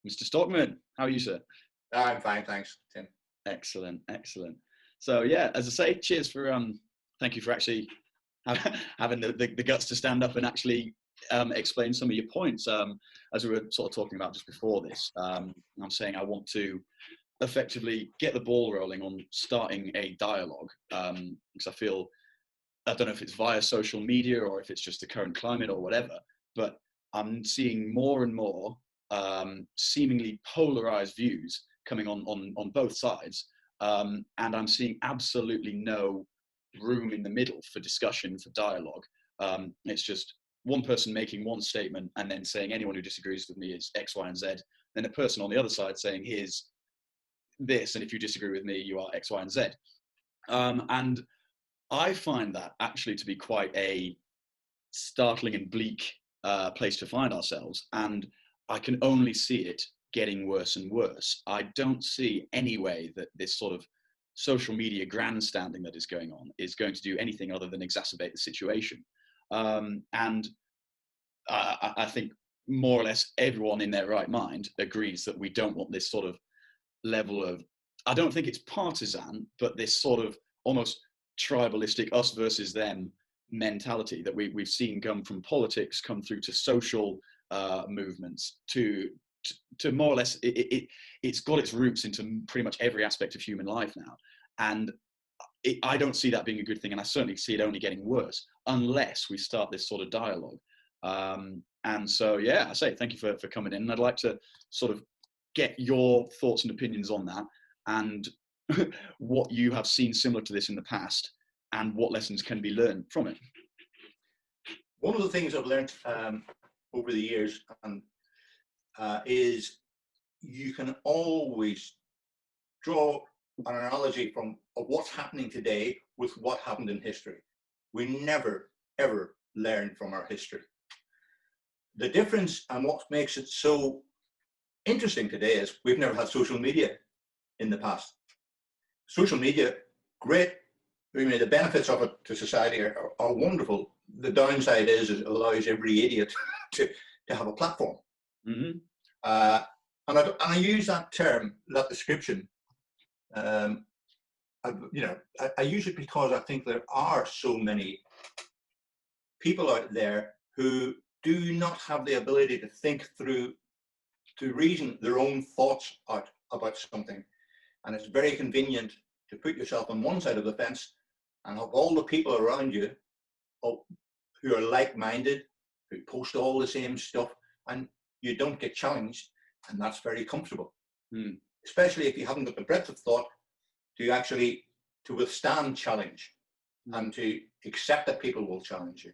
Mr. Stockman, how are you, sir? I'm fine, thanks, Tim. Excellent, excellent. So yeah, as I say, cheers for thank you for actually having the guts to stand up and actually explain some of your points. As we were sort of talking about just before this, I'm saying I want to effectively get the ball rolling on starting a dialogue, because I don't know if it's via social media or if it's just the current climate or whatever, but I'm seeing more and more seemingly polarized views coming on both sides, and I'm seeing absolutely no room in the middle for discussion, for dialogue. It's just one person making one statement and then saying anyone who disagrees with me is X, Y, and Z. Then a person on the other side saying here's this, and if you disagree with me, you are X, Y, and Z. And I find that actually to be quite a startling and bleak place to find ourselves. And I can only see it getting worse and worse. I don't see any way that this sort of social media grandstanding that is going on is going to do anything other than exacerbate the situation. And I think more or less everyone in their right mind agrees that we don't want this sort of level of, I don't think it's partisan, but this sort of almost tribalistic us versus them mentality that we've seen come from politics, come through to social movements, to more or less, it's got its roots into pretty much every aspect of human life now. And I don't see that being a good thing, and I certainly see it only getting worse unless we start this sort of dialogue. And so, yeah, I say thank you for coming in. And I'd like to sort of get your thoughts and opinions on that, and what you have seen similar to this in the past, and what lessons can be learned from it. One of the things I've learned over the years is you can always draw an analogy of what's happening today with what happened in history. We never, ever learn from our history. The difference and what makes it so interesting today is we've never had social media in the past. Social media, great. I mean, the benefits of it to society are wonderful. The downside is it allows every idiot to have a platform. Mm-hmm. And I use that term, that description. I use it because I think there are so many people out there who do not have the ability to think through, to reason their own thoughts out about something. And it's very convenient to put yourself on one side of the fence and have all the people around you who are like-minded, who post all the same stuff, and you don't get challenged, and that's very comfortable. Especially if you haven't got the breadth of thought to withstand challenge and to accept that people will challenge you.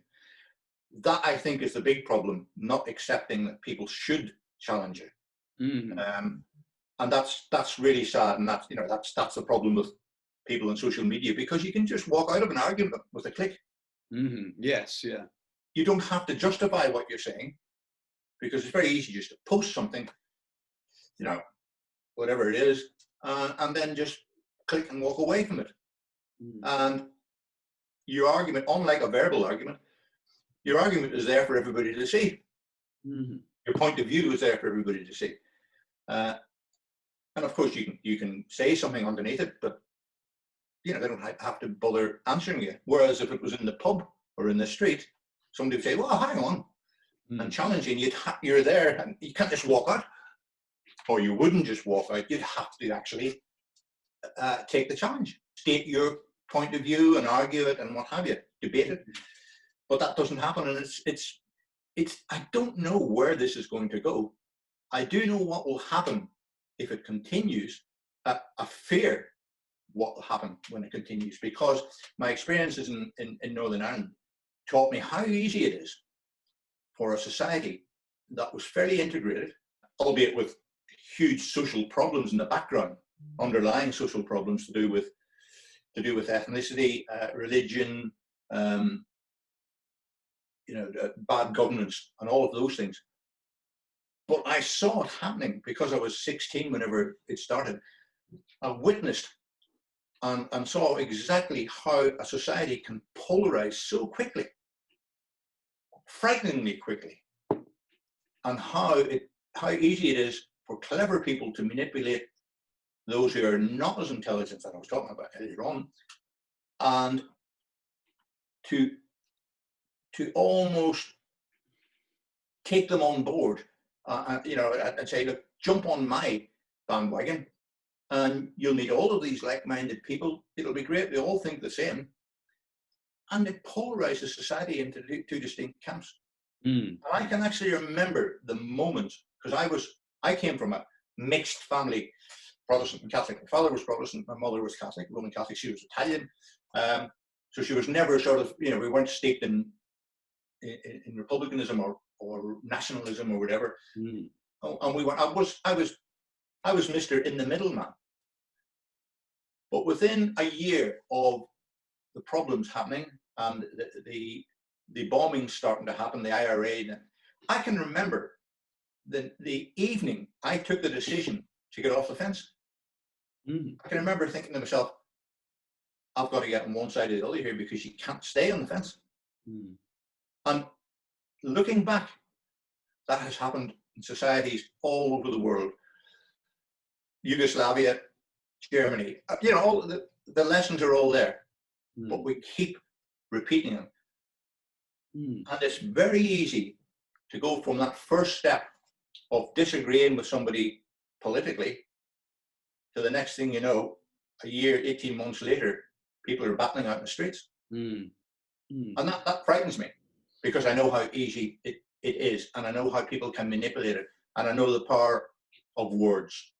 That, I think, is the big problem, not accepting that people should challenge you. And that's really sad, and that's the problem with people on social media, because you can just walk out of an argument with a click. Yes, yeah. You don't have to justify what you're saying, because it's very easy just to post something, whatever it is, and then just click and walk away from it. And your argument, unlike a verbal argument, your argument is there for everybody to see. Your point of view is there for everybody to see. And of course, you can say something underneath it, but they don't have to bother answering you. Whereas if it was in the pub or in the street, somebody would say, "Well, hang on," and challenging you're there, and you can't just walk out, or you wouldn't just walk out. You'd have to actually take the challenge, state your point of view, and argue it, and what have you, debate it. But that doesn't happen, and it's. I don't know where this is going to go. I do know what will happen if it continues. I fear what will happen when it continues, because my experiences in Northern Ireland taught me how easy it is for a society that was fairly integrated, albeit with huge social problems in the background, underlying social problems to do with ethnicity, religion, bad governance, and all of those things. But I saw it happening because I was 16 whenever it started. I witnessed and saw exactly how a society can polarize so quickly, frighteningly quickly, and how easy it is for clever people to manipulate those who are not as intelligent as I was talking about earlier on, and to almost take them on board, you know, and say, look, jump on my bandwagon, and you'll meet all of these like-minded people. It'll be great. They all think the same, and it polarizes society into two distinct camps. And I can actually remember the moments, because I came from a mixed family, Protestant and Catholic. My father was Protestant, my mother was Catholic, Roman Catholic. She was Italian, so she was never sort of, you know, we weren't steeped in republicanism or nationalism or whatever. And we were. I was Mr. in the middle man. But within a year of the problems happening and the bombings starting to happen, the IRA, I can remember the evening I took the decision to get off the fence. I can remember thinking to myself, I've got to get on one side or the other here, because you can't stay on the fence. And looking back, that has happened in societies all over the world. Yugoslavia, Germany, you know, all the lessons are all there, but we keep repeating them. And it's very easy to go from that first step of disagreeing with somebody politically to the next thing you know, a year, 18 months later, people are battling out in the streets. And that frightens me, because I know how easy it is, and I know how people can manipulate it, and I know the power of words.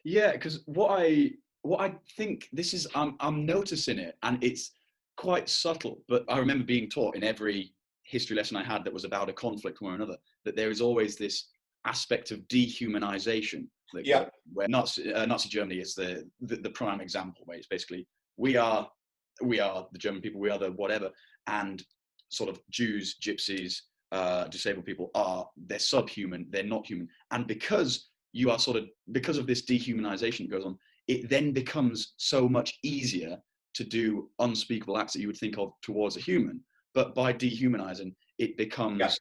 Yeah, because what I think this is, I'm noticing it, and it's quite subtle, but I remember being taught in every history lesson I had that was about a conflict one or another, that there is always this aspect of dehumanization. Where Nazi Germany is the prime example, where it's basically we are the German people, we are the whatever, and sort of Jews, gypsies, disabled people they're subhuman, they're not human, and because of this dehumanization that goes on, it then becomes so much easier to do unspeakable acts that you would think of towards a human. But by dehumanizing, it becomes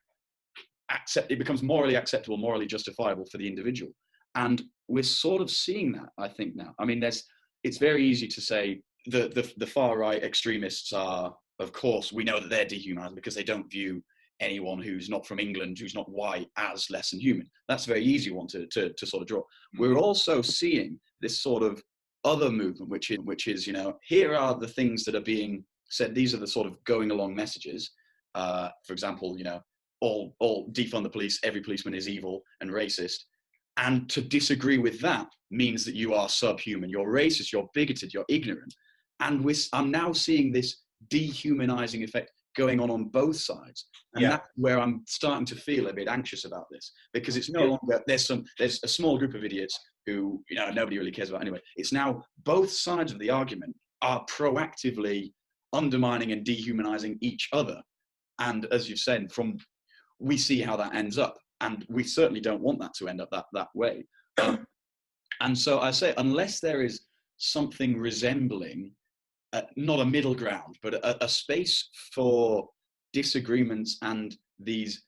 it becomes morally acceptable, morally justifiable for the individual. And we're sort of seeing that, I think, now. I mean, it's very easy to say the far right extremists are, of course, we know that they're dehumanizing because they don't view anyone who's not from England, who's not white, as less than human. That's a very easy one to sort of draw. We're also seeing this sort of other movement, which is, you know, here are the things that are being said. These are the sort of going along messages. For example, you know, all defund the police, every policeman is evil and racist. And to disagree with that means that you are subhuman, you're racist, you're bigoted, you're ignorant. And I'm now seeing this dehumanizing effect going on both sides. And that's where I'm starting to feel a bit anxious about this, because it's no longer, there's a small group of idiots who, you know, nobody really cares about anyway. It's now both sides of the argument are proactively undermining and dehumanizing each other. And as you've said, we see how that ends up. And we certainly don't want that to end up that way. And so I say, unless there is something resembling, not a middle ground, but a space for disagreements and these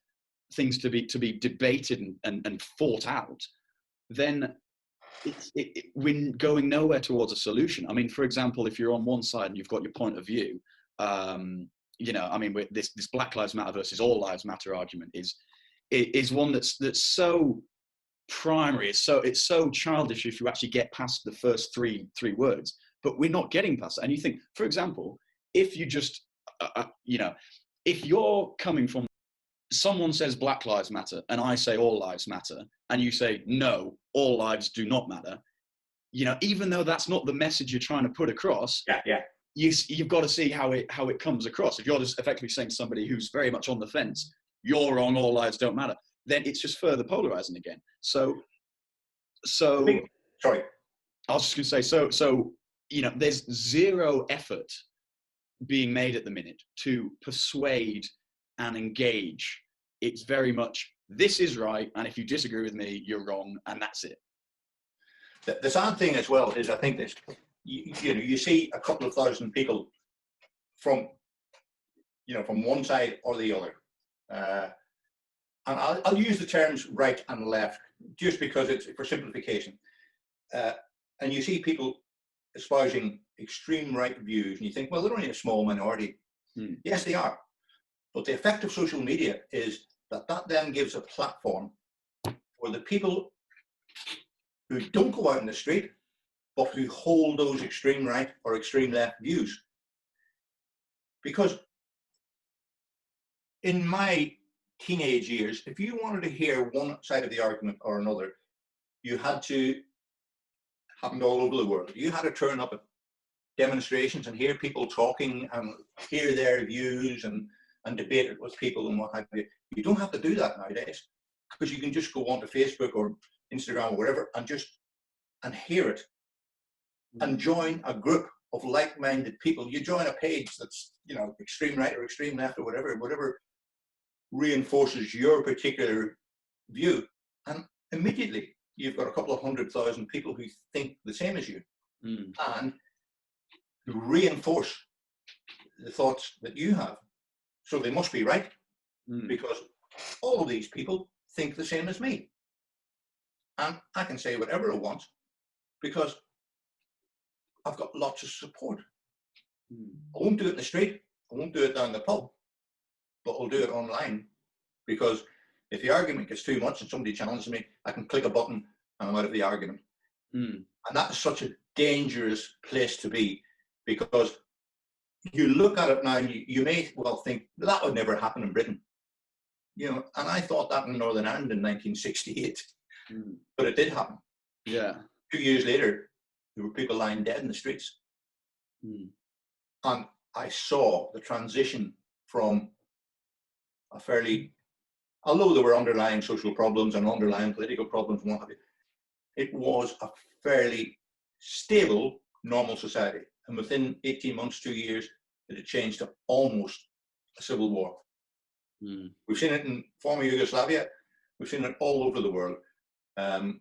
things to be debated and fought out, then we're going nowhere towards a solution. I mean, for example, if you're on one side and you've got your point of view, you know, I mean, this Black Lives Matter versus All Lives Matter argument is one that's so primary. It's so childish if you actually get past the first three words. But we're not getting past that. And you think, for example, if you just, you know, if you're coming from, someone says Black Lives Matter and I say All Lives Matter, and you say, no, all lives do not matter, you know, even though that's not the message you're trying to put across, you've got to see how it comes across. If you're just effectively saying to somebody who's very much on the fence, you're wrong, all lives don't matter, then it's just further polarizing again. So Sorry. I was just going to say, so, you know, there's zero effort being made at the minute to persuade and engage. It's very much, this is right, and if you disagree with me, you're wrong, and that's it. The sad thing as well is, I think this, you know, you see a couple of thousand people from, you know, from one side or the other, and I'll use the terms right and left just because it's for simplification. And you see people espousing extreme right views, and you think, well, they're only a small minority. Yes, they are. But the effect of social media is that then gives a platform for the people who don't go out in the street, but who hold those extreme right or extreme left views. Because in my teenage years, if you wanted to hear one side of the argument or another, you had to, happened all over the world, you had to turn up at demonstrations and hear people talking and hear their views and debate it with people and what have you. You don't have to do that nowadays, because you can just go onto Facebook or Instagram or whatever and hear it and join a group of like-minded people. You join a page that's, extreme right or extreme left or whatever reinforces your particular view, and immediately you've got a couple of 100,000 people who think the same as you and who reinforce the thoughts that you have. So they must be right, because all of these people think the same as me. And I can say whatever I want because I've got lots of support. I won't do it in the street, I won't do it down the pub, but I'll do it online, because if the argument gets too much and somebody challenges me, I can click a button and I'm out of the argument. And that is such a dangerous place to be, because you look at it now and you may well think that would never happen in Britain. And I thought that in Northern Ireland in 1968, but it did happen. Yeah. 2 years later, there were people lying dead in the streets. And I saw the transition from a fairly, although there were underlying social problems and underlying political problems and what have you, it was a fairly stable, normal society. And within 18 months, 2 years, it had changed to almost a civil war. We've seen it in former Yugoslavia. We've seen it all over the world. And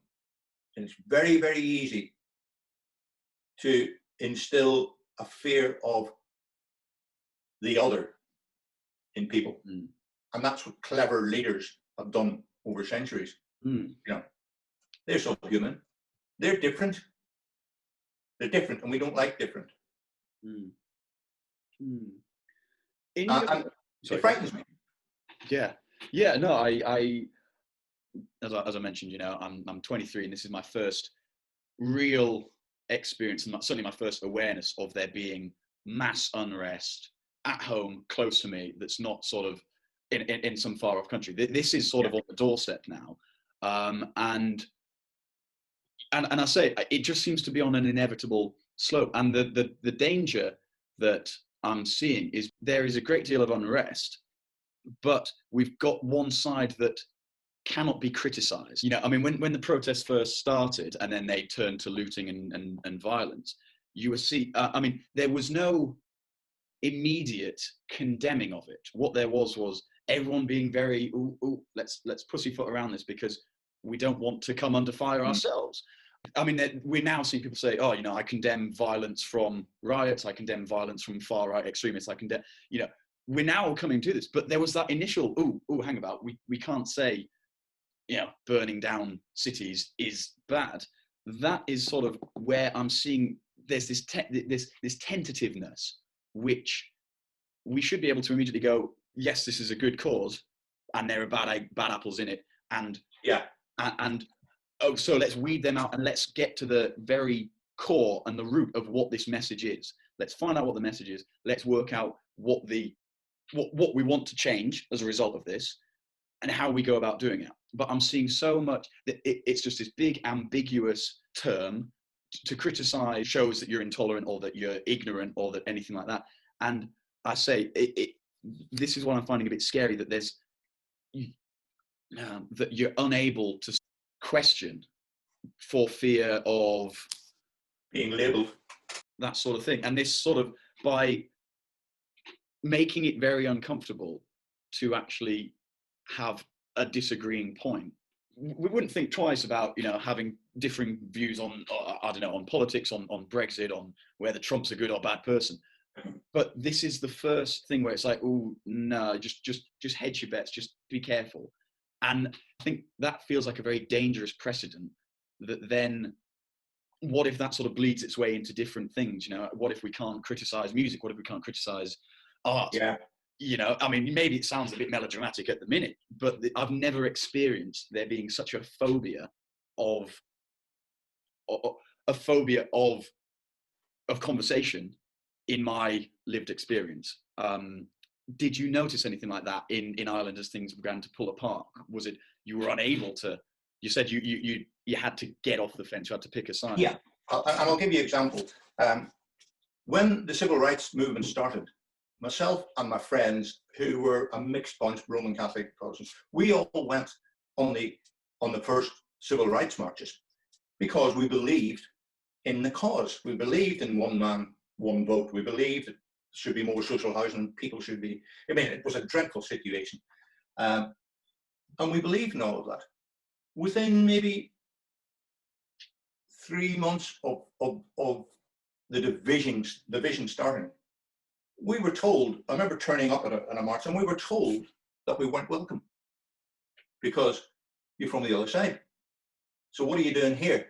it's very, very easy to instill a fear of the other in people. And that's what clever leaders have done over centuries. They're so human. They're different. They're different, and we don't like different. And it frightens me. Yeah. No, I as I mentioned, I'm 23, and this is my first real experience, and certainly my first awareness of there being mass unrest at home, close to me, that's not sort of in some far off country. This is sort of on the doorstep now, and I say it just seems to be on an inevitable slope. And the danger that I'm seeing is there is a great deal of unrest, but we've got one side that cannot be criticized. When the protests first started and then they turned to looting and violence, you were there was no immediate condemning of it. What there was everyone being very, let's pussyfoot around this because we don't want to come under fire ourselves. We're now seeing people say, I condemn violence from riots, I condemn violence from far right extremists, I condemn, we're now coming to this. But there was that initial, hang about, we can't say, burning down cities is bad. That is sort of where I'm seeing there's this tentativeness, which we should be able to immediately go, yes, this is a good cause, and there are bad apples in it, and so let's weed them out and let's get to the very core and the root of what this message is. Let's find out what the message is. Let's work out what we want to change as a result of this and how we go about doing it. But I'm seeing so much that it's just this big ambiguous term to criticize shows that you're intolerant or that you're ignorant or that anything like that. And I say this is what I'm finding a bit scary, that that you're unable to question for fear of being labelled, that sort of thing. And this sort of, by making it very uncomfortable to actually have a disagreeing point, we wouldn't think twice about having differing views on on politics, on Brexit, on whether Trump's a good or bad person. But this is the first thing where it's like, oh no, just hedge your bets, just be careful. And I think that feels like a very dangerous precedent, that then what if that sort of bleeds its way into different things? You know, what if we can't criticize music? What if we can't criticize art? Yeah. You know, I mean, maybe it sounds a bit melodramatic at the minute, but I've never experienced there being such a phobia of conversation in my lived experience. Did you notice anything like that in Ireland as things began to pull apart? Was it you were unable to? You said you had to get off the fence. You had to pick a side. Yeah, and I'll give you an example. When the civil rights movement started, myself and my friends, who were a mixed bunch, Roman Catholic, Protestants, we all went on the first civil rights marches because we believed in the cause. We believed in one man, one vote. We believed that there should be more social housing. People should be. I mean, it was a dreadful situation, and we believed in all of that. Within maybe 3 months of the division starting, we were told, I remember turning up at a march, and we were told that we weren't welcome because you're from the other side. So what are you doing here?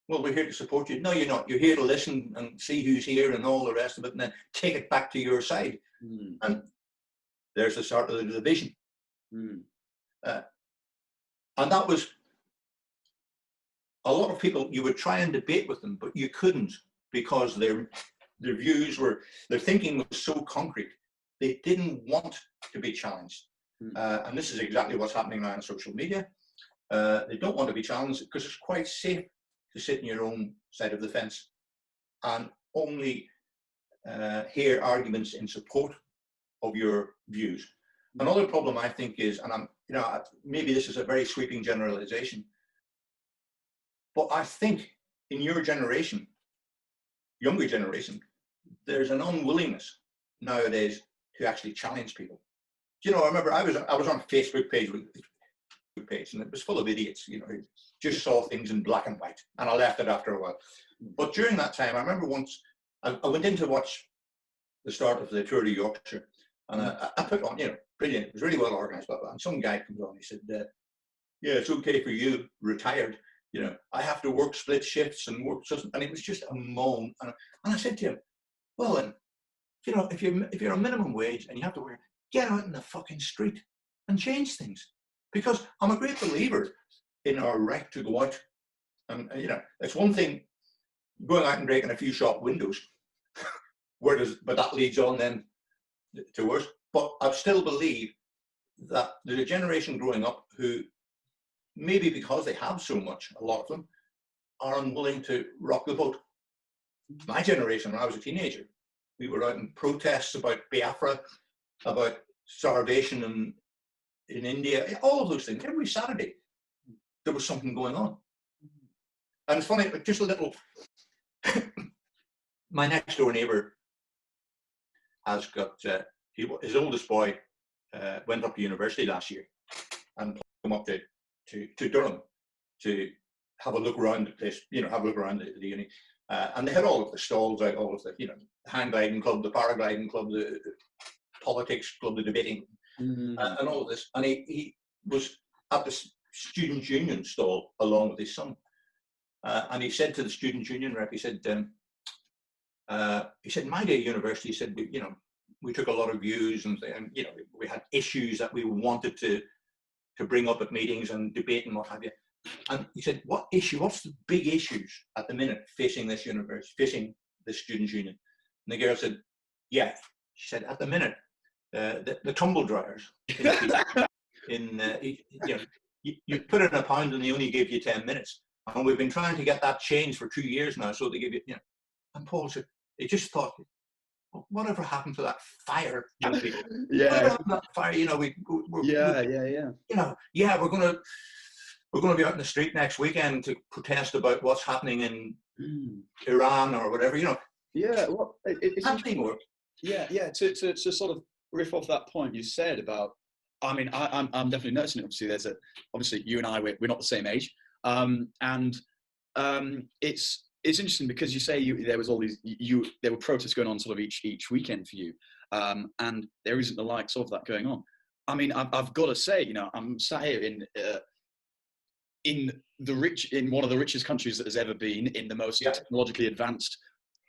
Well, we're here to support you. No, you're not. You're here to listen and see who's here and all the rest of it, and then take it back to your side. Mm. And there's the start of the division. Mm. And that was, a lot of people, you would try and debate with them, but you couldn't, because their views were, their thinking was so concrete. They didn't want to be challenged. And this is exactly what's happening now on social media. They don't want to be challenged because it's quite safe to sit in your own side of the fence and only hear arguments in support of your views. Another problem, I think, is, and maybe this is a very sweeping generalization, but I think in your generation, younger generation, there's an unwillingness nowadays to actually challenge people. You know, I remember I was on a Facebook page, and it was full of idiots, you know, who just saw things in black and white, and I left it after a while. But during that time, I remember once I went in to watch the start of the Tour de Yorkshire, and I put on, you know, brilliant, it was really well organized, and some guy comes on, he said, yeah, it's okay for you, retired, you know, I have to work split shifts and work, and it was just a moan. And I said to him, well, then, you know, if you're a minimum wage and you have to work, get out in the fucking street and change things. Because I'm a great believer in our right to go out. And, you know, it's one thing going out and breaking a few shop windows, but that leads on then to worse. But I still believe that there's a generation growing up who, maybe because they have so much, a lot of them, are unwilling to rock the boat. My generation, when I was a teenager, we were out in protests about Biafra, about starvation in India, all of those things. Every Saturday, there was something going on. And it's funny, just a little, my next door neighbour has got, his oldest boy went up to university last year and came up to Durham to have a look around the place, you know, have a look around the uni. And they had all of the stalls out, all of the, you know, hang gliding club, the paragliding club, the politics club, the debating, and all of this. And he was at the student union stall along with his son. And he said to the student union rep, he said, in my day at university, he said, you know, we took a lot of views and you know, we had issues that we wanted to bring up at meetings and debate and what have you. And he said, what's the big issues at the minute facing this university, facing the students' union? And the girl said, yeah, she said, at the minute, the tumble dryers, you know, you put in £1 and they only give you 10 minutes. And we've been trying to get that changed for 2 years now, so they give you, you know. And Paul said, they just thought, whatever happened to that fire, young people? Yeah. Whatever happened to that fire? You know, yeah. You know, yeah, we're going to be out in the street next weekend to protest about what's happening in Iran or whatever, you know. Yeah, well, it's happening more. Yeah. To sort of riff off that point you said about, I mean, I'm definitely noticing it. Obviously, obviously you and I, we're not the same age, and it's interesting because you say there was all these, there were protests going on sort of each weekend for you, and there isn't the likes of that going on. I mean, I've got to say, I'm sat here in one of the richest countries that has ever been, in the most Yeah. technologically advanced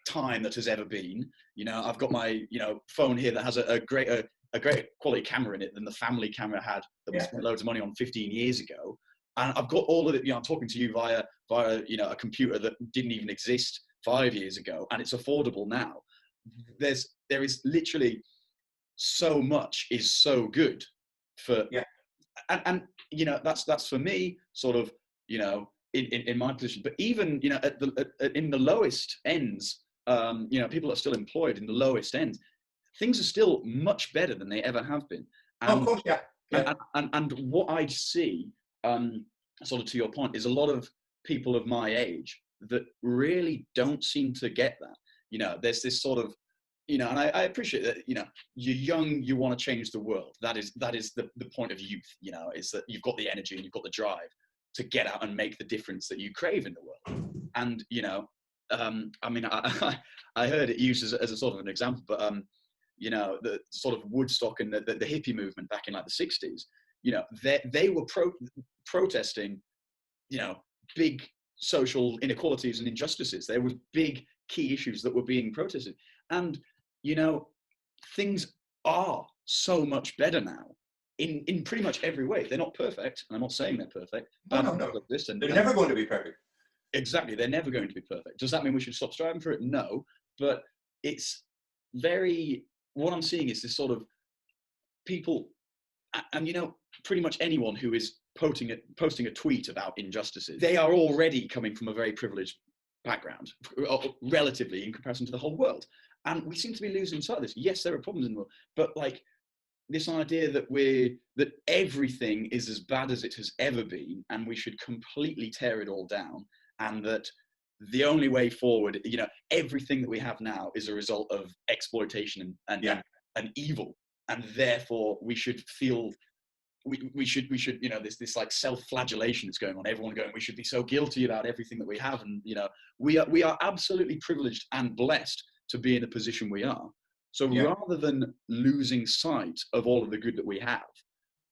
time that has ever been. I've got my phone here that has a great quality camera in it than the family camera had that we spent loads of money on 15 years ago. And I've got all of it. I'm talking to you via a computer that didn't even exist 5 years ago, and it's affordable now. There is literally so much is so good for and that's for me sort of in my position. But even in the lowest ends, people are still employed in the lowest ends, things are still much better than they ever have been. And, of course, and what I see, sort of to your point, is a lot of people of my age that really don't seem to get that. There's this sort of, and I appreciate that, you're young, you want to change the world. That is the point of youth, is that you've got the energy and you've got the drive to get out and make the difference that you crave in the world. And, I mean, I heard it used as a sort of an example, but, the sort of Woodstock and the hippie movement back in like the 60s, they were protesting, big social inequalities and injustices. There were big key issues that were being protested. And, things are so much better now in pretty much every way. They're not perfect, and I'm not saying they're perfect. No. They're never going to be perfect. Exactly, they're never going to be perfect. Does that mean we should stop striving for it? No, but it's what I'm seeing is this sort of people, and pretty much anyone who is posting a tweet about injustices, they are already coming from a very privileged background, relatively, in comparison to the whole world. And we seem to be losing sight of this. Yes, there are problems in the world, but like this idea that everything is as bad as it has ever been, and we should completely tear it all down, and that the only way forward, everything that we have now is a result of exploitation and evil, and therefore we should feel we should this like self-flagellation that's going on. Everyone going, we should be so guilty about everything that we have, and we are absolutely privileged and blessed to be in the position we are. So rather than losing sight of all of the good that we have,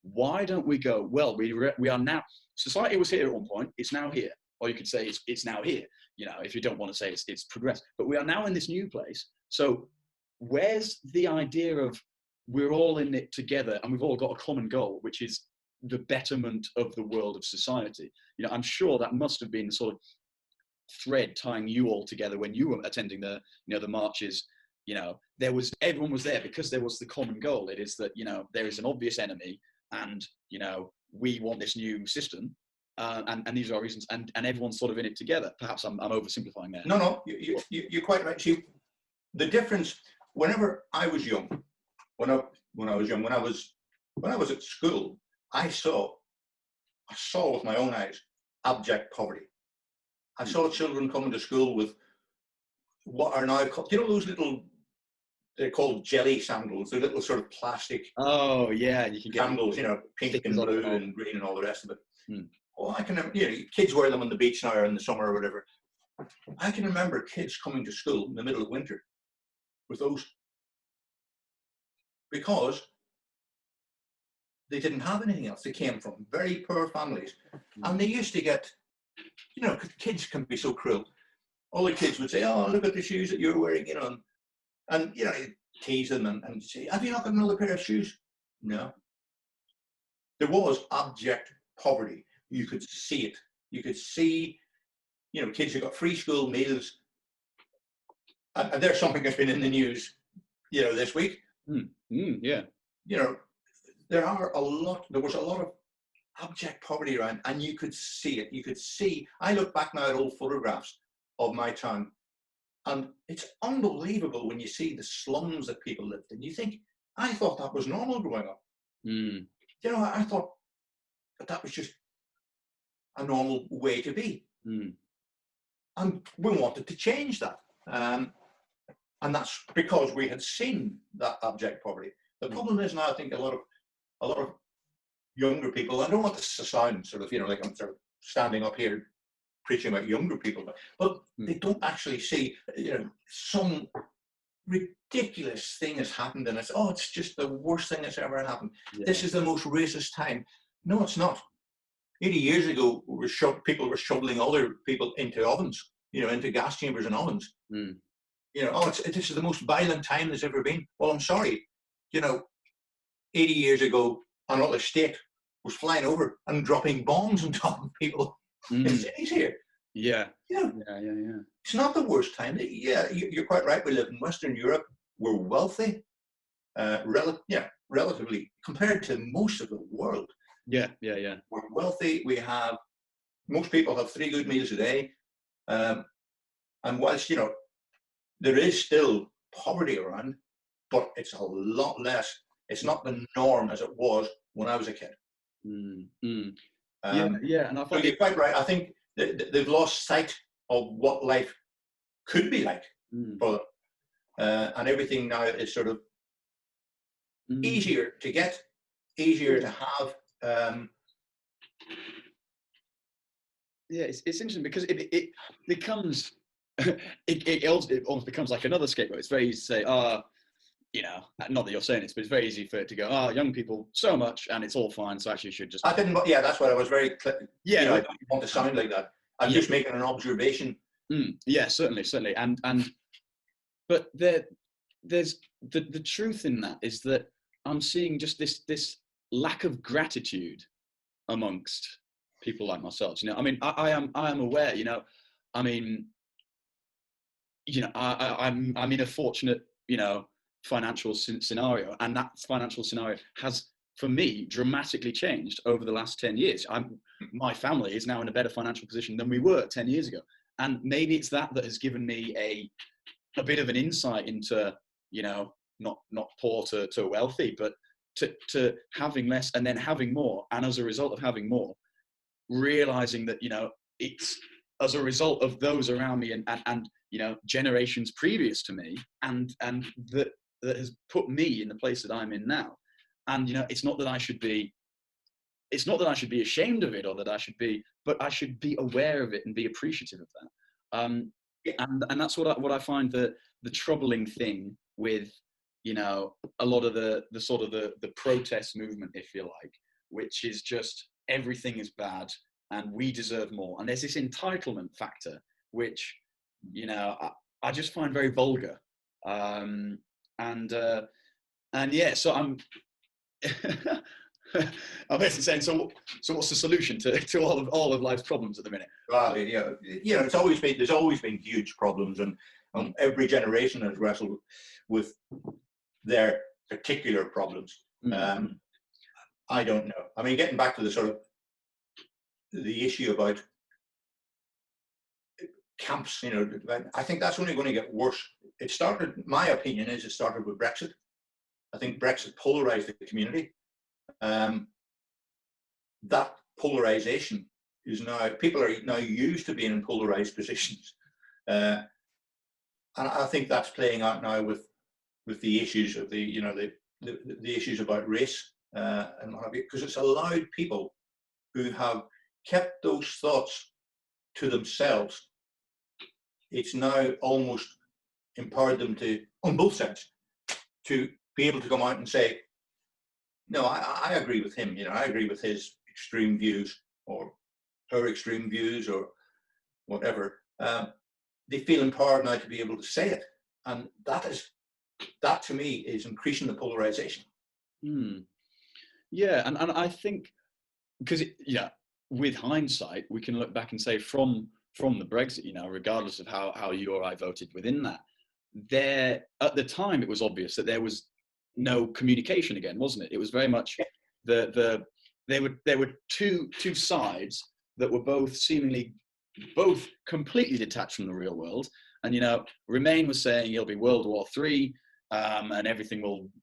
why don't we go, well, we are now, society was here at one point, it's now here. Or you could say it's now here, if you don't want to say it's progressed. But we are now in this new place. So where's the idea of we're all in it together and we've all got a common goal, which is the betterment of the world of society? I'm sure that must have been sort of thread tying you all together when you were attending the marches. Everyone was there because there was the common goal. It is that there is an obvious enemy, and we want this new system, and these are our reasons, and everyone's sort of in it together. Perhaps I'm oversimplifying there. No, you're quite right. See, the difference. Whenever I was young, when I was at school, I saw with my own eyes abject poverty. I saw children coming to school with what are now called, those little, they're called jelly sandals. They're little sort of plastic. Oh yeah, you can get sandals, pink and blue and green and all the rest of it. Oh, I can remember, kids wear them on the beach now or in the summer or whatever. I can remember kids coming to school in the middle of winter with those because they didn't have anything else. They came from very poor families, and they used to get, kids can be so cruel. All the kids would say, "Oh, look at the shoes that you're wearing," and you tease them and say, "Have you not got another pair of shoes?" No. There was abject poverty. You could see it. You could see, kids who got free school meals. And there's something that's been in the news, this week. Yeah. There was a lot of abject poverty around, and you could see it. You could see, I look back now at old photographs of my town, and it's unbelievable when you see the slums that people lived in. You think, I thought that was normal growing up. I thought that was just a normal way to be. And we wanted to change that. And that's because we had seen that abject poverty. The problem is now, I think a lot of younger people, I don't want this to sound sort of, like I'm sort of standing up here preaching about younger people, but they don't actually see, some ridiculous thing has happened, and it's just the worst thing that's ever happened. Yeah. This is the most racist time. No, it's not. 80 years ago, people were shoveling other people into ovens, into gas chambers and ovens. Mm. This is the most violent time there's ever been. Well, I'm sorry. 80 years ago, another state was flying over and dropping bombs on top of people in cities here. Yeah. Yeah. It's not the worst time. Yeah, you're quite right. We live in Western Europe. We're wealthy, relatively compared to most of the world. Yeah. We're wealthy. Most people have 3 good meals a day. And whilst, there is still poverty around, but it's a lot less. It's not the norm as it was when I was a kid. And I so you're quite right. I think they've lost sight of what life could be like for them. And everything now is sort of easier to get, easier to have. It's interesting because it becomes it almost becomes like another scapegoat. It's very easy to say, not that you're saying this, but it's very easy for it to go, young people so much and it's all fine, so actually you should just. I didn't. Yeah, that's what I was very. I don't want to sound like that. I'm just making an observation. Yeah, certainly, and but there's the truth in that is that I'm seeing just this lack of gratitude amongst people like myself. I mean, I am aware. I'm in a fortunate financial scenario, and that financial scenario has, for me, dramatically changed over the last 10 years. My family is now in a better financial position than we were 10 years ago, and maybe it's that has given me a bit of an insight into not poor to wealthy, but to having less and then having more, and as a result of having more, realizing that it's as a result of those around me and generations previous to me, and that has put me in the place that I'm in now. And it's not that I should be ashamed of it, or that I should be, but I should be aware of it and be appreciative of that. And that's what I find the troubling thing with a lot of the sort of the protest movement, if you like, which is just everything is bad and we deserve more, and there's this entitlement factor which I just find very vulgar, so I'm I'm basically saying, so what's the solution to all of life's problems at the minute? Well, there's always been huge problems, and every generation has wrestled with their particular problems. I don't know. I mean, getting back to the sort of the issue about camps, I think that's only going to get worse. It started, my opinion is, it started with Brexit. I think Brexit polarized the community. That polarization is now, people are now used to being in polarized positions. And I think that's playing out now with the issues of the issues about race and what have you, because it's allowed people who have kept those thoughts to themselves. It's now almost empowered them to, on both sides, to be able to come out and say, no, I agree with him. I agree with his extreme views or her extreme views or whatever. They feel empowered now to be able to say it, and that to me is increasing the polarization. Yeah, and I think because with hindsight, we can look back and say from the Brexit, regardless of how you or I voted within that, there at the time it was obvious that there was no communication again, wasn't it? It was very much there were two sides that were both completely detached from the real world. And Remain was saying it'll be World War III, and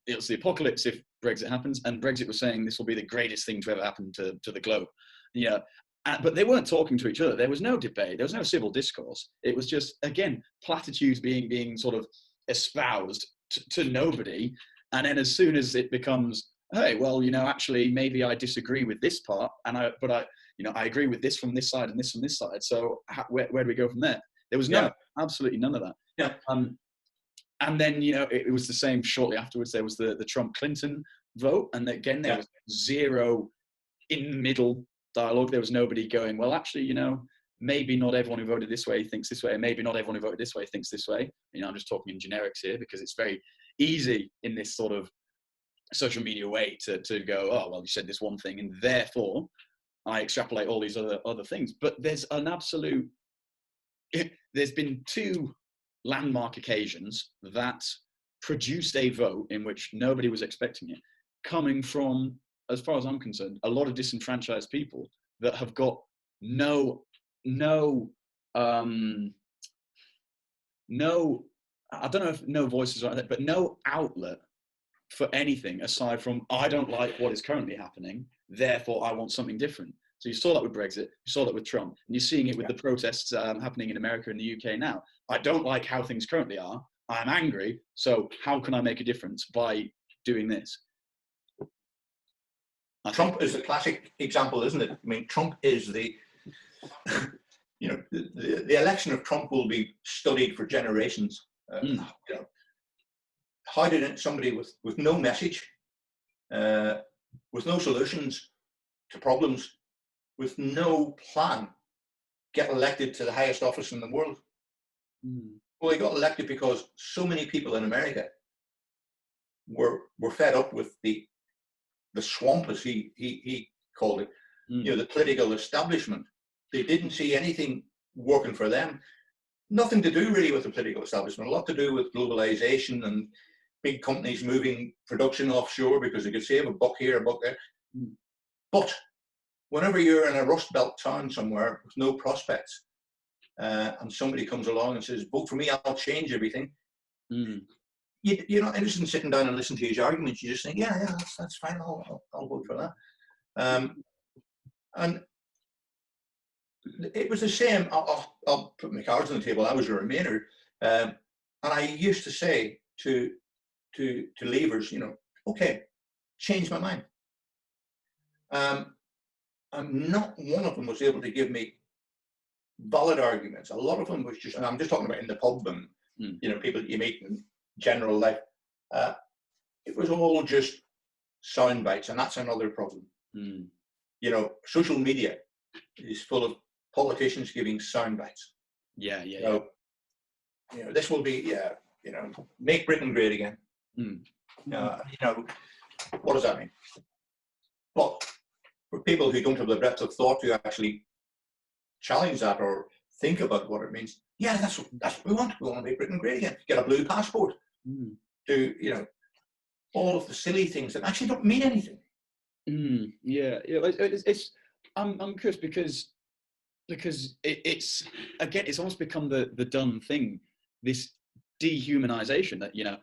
it's the apocalypse if Brexit happens, and Brexit was saying this will be the greatest thing to ever happen to the globe. But they weren't talking to each other. There was no debate. There was no civil discourse. It was just, again, platitudes being sort of espoused to nobody. And then as soon as it becomes, hey, well, actually, maybe I disagree with this part, but I agree with this from this side and this from this side. So where do we go from there? There was absolutely none of that. Yeah. And then, you know, it was the same shortly afterwards. There was the Trump-Clinton vote. And again, there was zero in-middle dialogue. There was nobody going, well, actually, you know, maybe not everyone who voted this way thinks this way. And maybe not everyone who voted this way thinks this way. You know, I'm just talking in generics here because it's very easy in this sort of social media way to go, oh, well, you said this one thing and therefore I extrapolate all these other things. But there's been two landmark occasions that produced a vote in which nobody was expecting it, coming from, as far as I'm concerned, a lot of disenfranchised people that have got no, I don't know if no voice is right, but no outlet for anything aside from, I don't like what is currently happening, therefore I want something different. So you saw that with Brexit, you saw that with Trump, and you're seeing it with the protests happening in America and the UK now. I don't like how things currently are. I'm angry. So how can I make a difference by doing this? Trump is a classic example, isn't it? I mean, Trump is the, you know, the election of Trump will be studied for generations. You know, how did somebody with no message, with no solutions to problems, with no plan, get elected to the highest office in the world? Well, he got elected because so many people in America were fed up with the swamp, as he called it, you know, the political establishment. They didn't see anything working for them. Nothing to do really with the political establishment, a lot to do with globalization and big companies moving production offshore because they could save a buck here, a buck there. But whenever you're in a Rust Belt town somewhere with no prospects, and somebody comes along and says, vote for me, I'll change everything, you're not interested in sitting down and listening to his arguments. You just think, yeah, that's fine, I'll vote for that. And it was the same. I'll put my cards on the table. I was a Remainer, and I used to say to Leavers, you know, okay, change my mind. And not one of them was able to give me valid arguments. A lot of them was just, and I'm just talking about in the pub and you know, people you meet in general life. It was all just sound bites, and that's another problem. You know, social media is full of politicians giving sound bites. So, you know, this will be, you know, make Britain great again. You know, what does that mean? But for people who don't have the breadth of thought to actually challenge that or think about what it means, that's what we want. We want to make Britain great again. Get a blue passport. Do, you know, all of the silly things that actually don't mean anything. It's I'm curious because it's again, it's almost become the done thing, this dehumanization that, you know,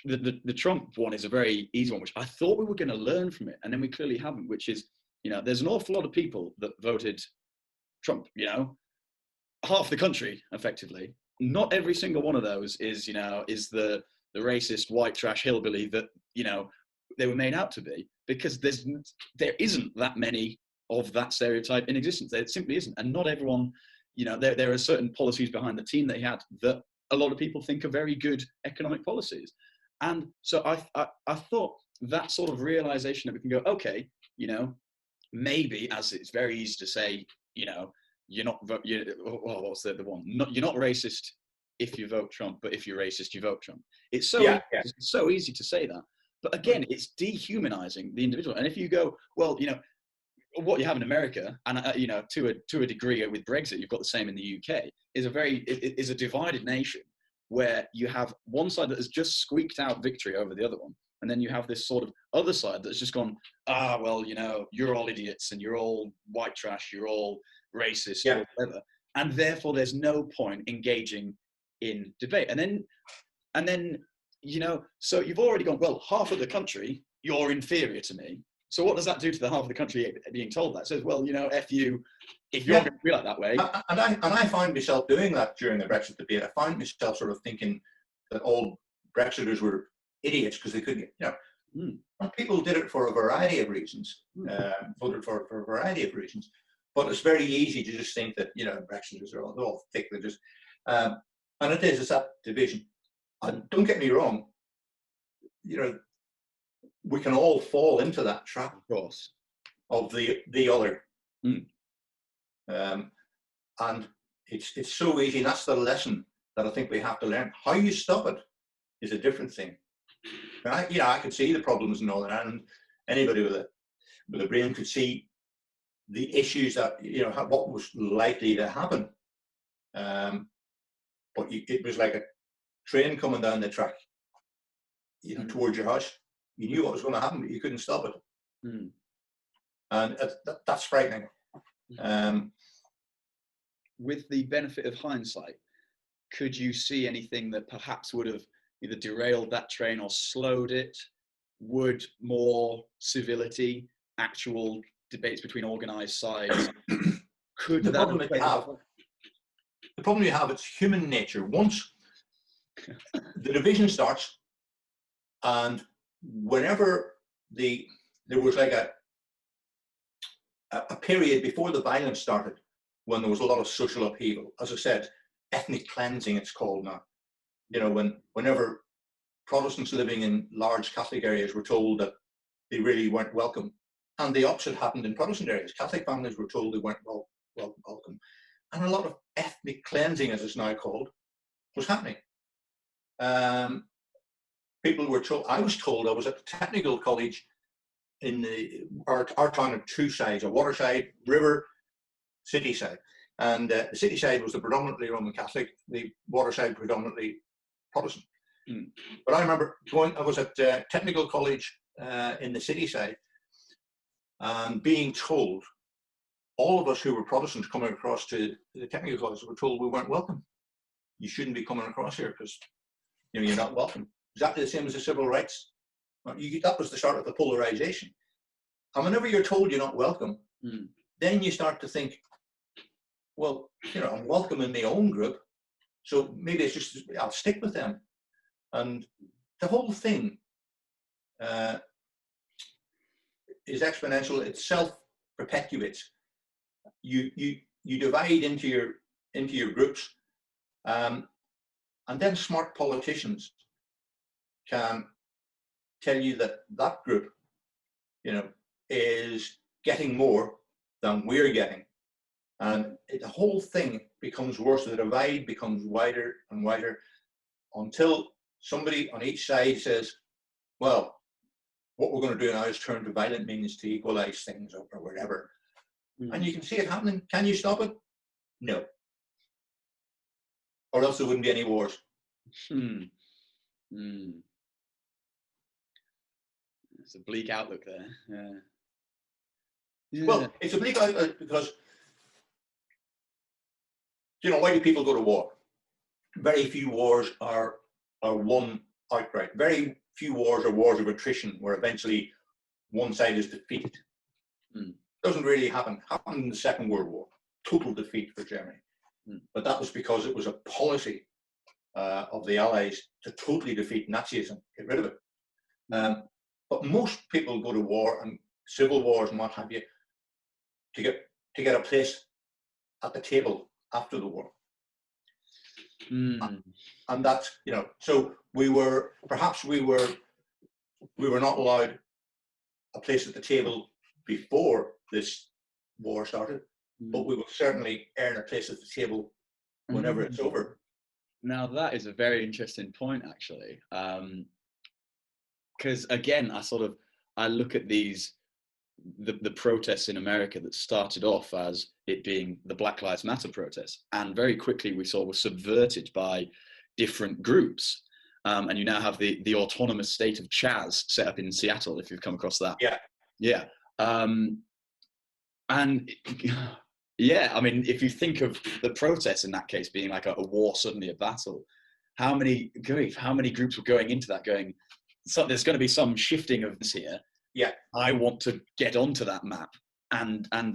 the Trump one is a very easy one, which I thought we were going to learn from it, and then we clearly haven't, which is, you know, there's an awful lot of people that voted Trump, you know, half the country effectively. Not every single one of those is, you know, is the racist white trash hillbilly that, you know, they were made out to be, because there isn't that many of that stereotype in existence. There simply isn't. And not everyone, you know, there are certain policies behind the team that he had that a lot of people think are very good economic policies. And so I thought that sort of realization that we can go, okay, you know, maybe, as it's very easy to say, you know, you're not, what's the one? You're not racist if you vote Trump, but if you're racist, you vote Trump. It's so easy to say that. But again, it's dehumanizing the individual. And if you go, well, you know, what you have in America, and you know, to a degree with Brexit, you've got the same in the UK, is a divided nation where you have one side that has just squeaked out victory over the other one, and then you have this sort of other side that's just gone, well, you know, you're all idiots and you're all white trash, you're all racist, or whatever, and therefore there's no point engaging in debate. And then you know, so you've already gone, well, half of the country, you're inferior to me. So what does that do to the half of the country being told that? It says, well, you know, F you, if you're going to be like that way. And I find myself doing that during the Brexit debate. I find myself sort of thinking that all Brexiters were idiots because they couldn't, you know. And people did it for a variety of reasons, voted for a variety of reasons. But it's very easy to just think that, you know, Brexiters are all thick. They're just, and it's that division. And don't get me wrong, we can all fall into that trap. Of course. Of the other. Mm. And it's so easy, and that's the lesson that I think we have to learn. How you stop it is a different thing. And I could see the problems and all that, and anybody with a brain could see the issues that, what was likely to happen. But it was like a train coming down the track, towards your house. You knew what was going to happen, but you couldn't stop it. Mm. And that's frightening. With the benefit of hindsight, could you see anything that perhaps would have either derailed that train or slowed it? Would more civility, actual debates between organised sides, could the that problem that the problem you have, it's human nature. Once the division starts, and whenever there was like a period before the violence started, when there was a lot of social upheaval, as I said, ethnic cleansing it's called now. Whenever Protestants living in large Catholic areas were told that they really weren't welcome, and the opposite happened in Protestant areas. Catholic families were told they weren't welcome, and a lot of ethnic cleansing, as it's now called, was happening. People were told. I was told I was at the technical college in our town had two sides: a water side, river, city side. And the city side was the predominantly Roman Catholic, the water side predominantly Protestant. Mm. But I remember I was at technical college in the city side, and being told, all of us who were Protestants coming across to the technical college were told we weren't welcome. You shouldn't be coming across here because you're not welcome. Exactly the same as the civil rights. That was the start of the polarization. And whenever you're told you're not welcome, then you start to think, well, I'm welcome in my own group, so maybe it's just I'll stick with them. And the whole thing is exponential. It self-perpetuates. You divide into your groups, and then smart politicians can tell you that group, is getting more than we're getting. And the whole thing becomes worse. The divide becomes wider and wider until somebody on each side says, well, what we're going to do now is turn to violent means to equalize things or whatever. And you can see it happening. Can you stop it? No. Or else there wouldn't be any wars. It's a bleak outlook there. Yeah. Well, it's a bleak outlook because, why do people go to war? Very few wars are won outright. Very few wars are wars of attrition where eventually one side is defeated. Doesn't really happen. Happened in the Second World War. Total defeat for Germany. But that was because it was a policy of the Allies to totally defeat Nazism, get rid of it. But most people go to war, and civil wars and what have you, to get a place at the table after the war. And that's, so we were not allowed a place at the table before this war started, but we will certainly earn a place at the table whenever it's over. Now that is a very interesting point, actually, because again, I look at the protests in America that started off as it being the Black Lives Matter protests, and very quickly we saw were subverted by different groups. And you now have the autonomous state of Chaz set up in Seattle, if you've come across that. Yeah. And yeah, I mean, if you think of the protests in that case being like a war, suddenly a battle, how many groups were going into that going, so there's going to be some shifting of this here. Yeah, I want to get onto that map, and I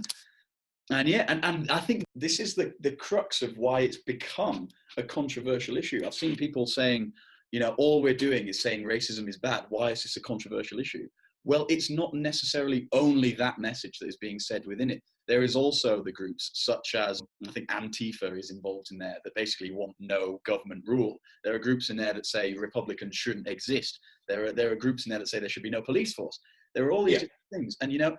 think this is the crux of why it's become a controversial issue. I've seen people saying, all we're doing is saying racism is bad. Why is this a controversial issue? Well, it's not necessarily only that message that is being said within it. there is also the groups such as, I think Antifa is involved in there, that basically want no government rule. There are groups in there that say Republicans shouldn't exist. There are groups in there that say there should be no police force. There are all these different things. And, you know,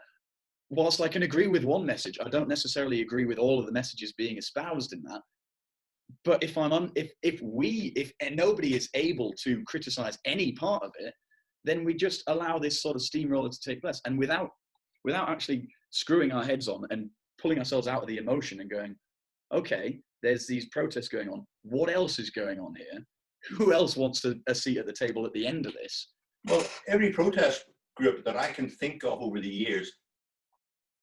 whilst I can agree with one message, I don't necessarily agree with all of the messages being espoused in that. But if nobody is able to criticize any part of it, then we just allow this sort of steamroller to take place. And without actually screwing our heads on and pulling ourselves out of the emotion and going, okay, there's these protests going on. What else is going on here? Who else wants a seat at the table at the end of this? Well, every protest group that I can think of over the years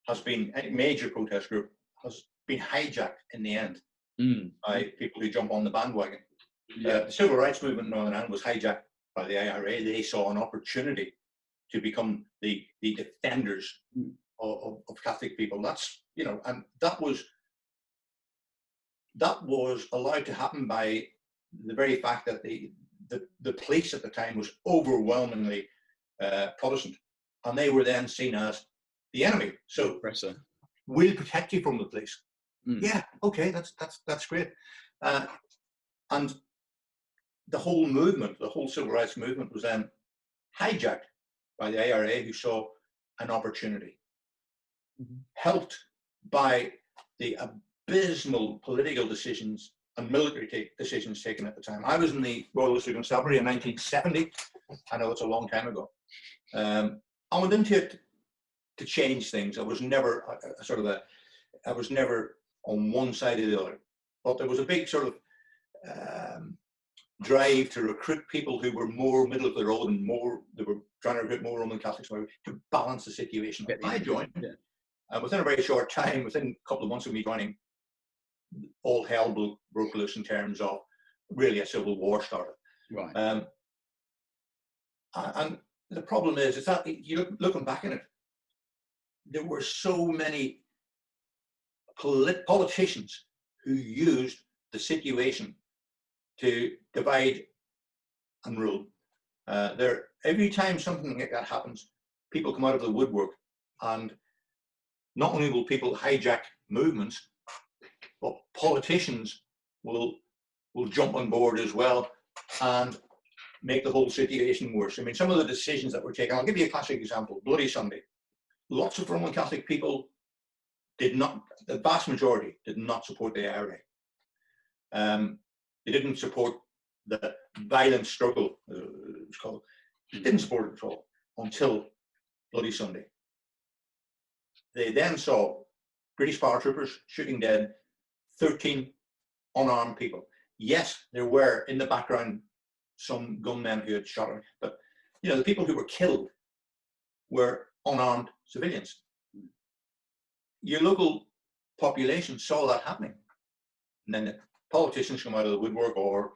has been, any major protest group has been hijacked in the end by people who jump on the bandwagon. The civil rights movement in Northern Ireland was hijacked by the IRA. They saw an opportunity to become the defenders of Catholic people. That's, you know, and that was allowed to happen by the very fact that the police at the time was overwhelmingly Protestant, and they were then seen as the enemy. So we'll protect you from the police. Yeah, okay, that's great. And the whole movement, the whole civil rights movement, was then hijacked by the IRA, who saw an opportunity, helped by the abysmal political decisions and military decisions taken at the time. I was in the Royal Ulster Constabulary in 1970. I know it's a long time ago. I went into it to change things. I was never I was never on one side or the other. But there was a big sort of drive to recruit people who were more middle of the road and they were trying to recruit more Roman Catholics to balance the situation. I joined. Within a very short time, within a couple of months of me joining, all hell broke loose in terms of really a civil war started. Right. And the problem is that looking back in it, there were so many politicians who used the situation to divide and rule. Every time something like that happens, people come out of the woodwork, and not only will people hijack movements, but politicians will jump on board as well and make the whole situation worse. I mean, some of the decisions that were taken, I'll give you a classic example, Bloody Sunday. Lots of Roman Catholic people the vast majority did not support the IRA. They didn't support the violent struggle, as it was called. They didn't support it at all until Bloody Sunday. They then saw British paratroopers shooting dead 13 unarmed people. Yes, there were in the background some gunmen who had shot her, but you know, the people who were killed were unarmed civilians. Your local population saw that happening, and then the politicians come out of the woodwork, or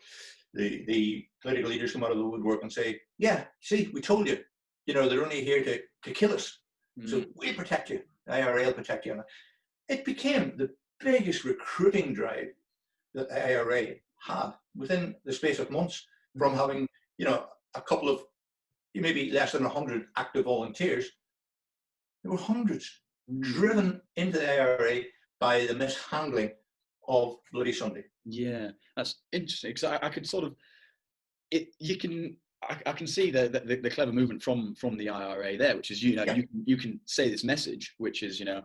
the political leaders come out of the woodwork and say, yeah, see, we told you, you know, they're only here to kill us, so we'll protect you, the IRA will protect you. And it became the biggest recruiting drive that the IRA had within the space of months, from having, you know, a couple of, maybe less than 100 active volunteers. There were hundreds driven into the IRA by the mishandling of Bloody Sunday. Yeah, that's interesting, because I could sort of, I can see the clever movement from the IRA there, which is, you know, you can say this message, which is, you know,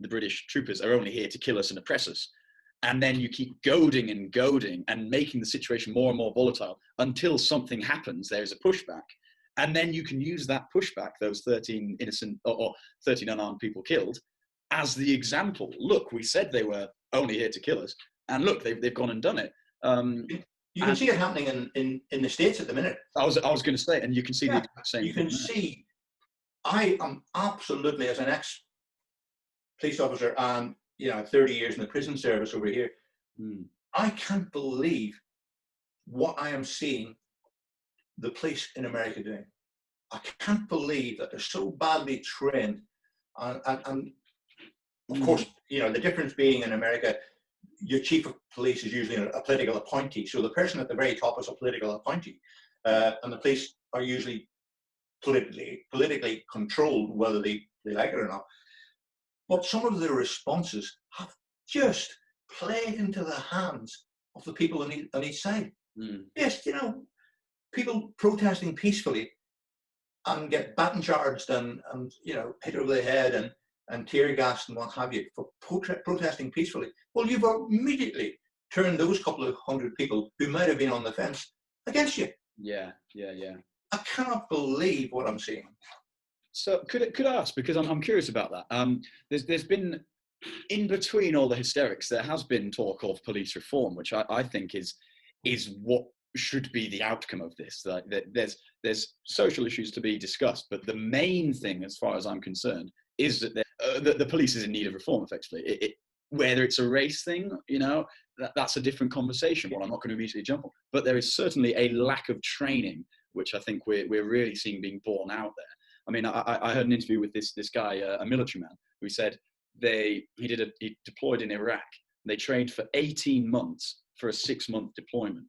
the British troopers are only here to kill us and oppress us. And then you keep goading and making the situation more and more volatile until something happens, there's a pushback. And then you can use that pushback, those 13 innocent or 13 unarmed people killed, as the example. Look, we said they were only here to kill us, and look, they've gone and done it. You can see it happening in the States at the minute. I was going to say, and you can see the exact same. You can see. I am absolutely, as an ex-police officer and, you know, 30 years in the prison service over here, I can't believe what I am seeing the police in America doing. I can't believe that they're so badly trained, and of course, you know, the difference being in America, your chief of police is usually a political appointee, so the person at the very top is a political appointee, and the police are usually politically controlled, whether they like it or not. But some of the responses have just played into the hands of the people on each side. Yes, people protesting peacefully and get baton charged and hit over the head and tear gassed and what have you for protesting peacefully. Well, you've immediately turned those couple of hundred people who might have been on the fence against you. Yeah. I cannot believe what I'm seeing. So could I ask, because I'm curious about that. There's been, in between all the hysterics, there has been talk of police reform, which I think is what should be the outcome of this. Like, there's social issues to be discussed, but the main thing, as far as I'm concerned, is that the police is in need of reform. Effectively, whether it's a race thing, that's a different conversation. Well, I'm not going to immediately jump on, but there is certainly a lack of training, which I think we're really seeing being borne out there. I mean, I heard an interview with this guy, a military man, who said he deployed in Iraq. They trained for 18 months for a 6-month deployment.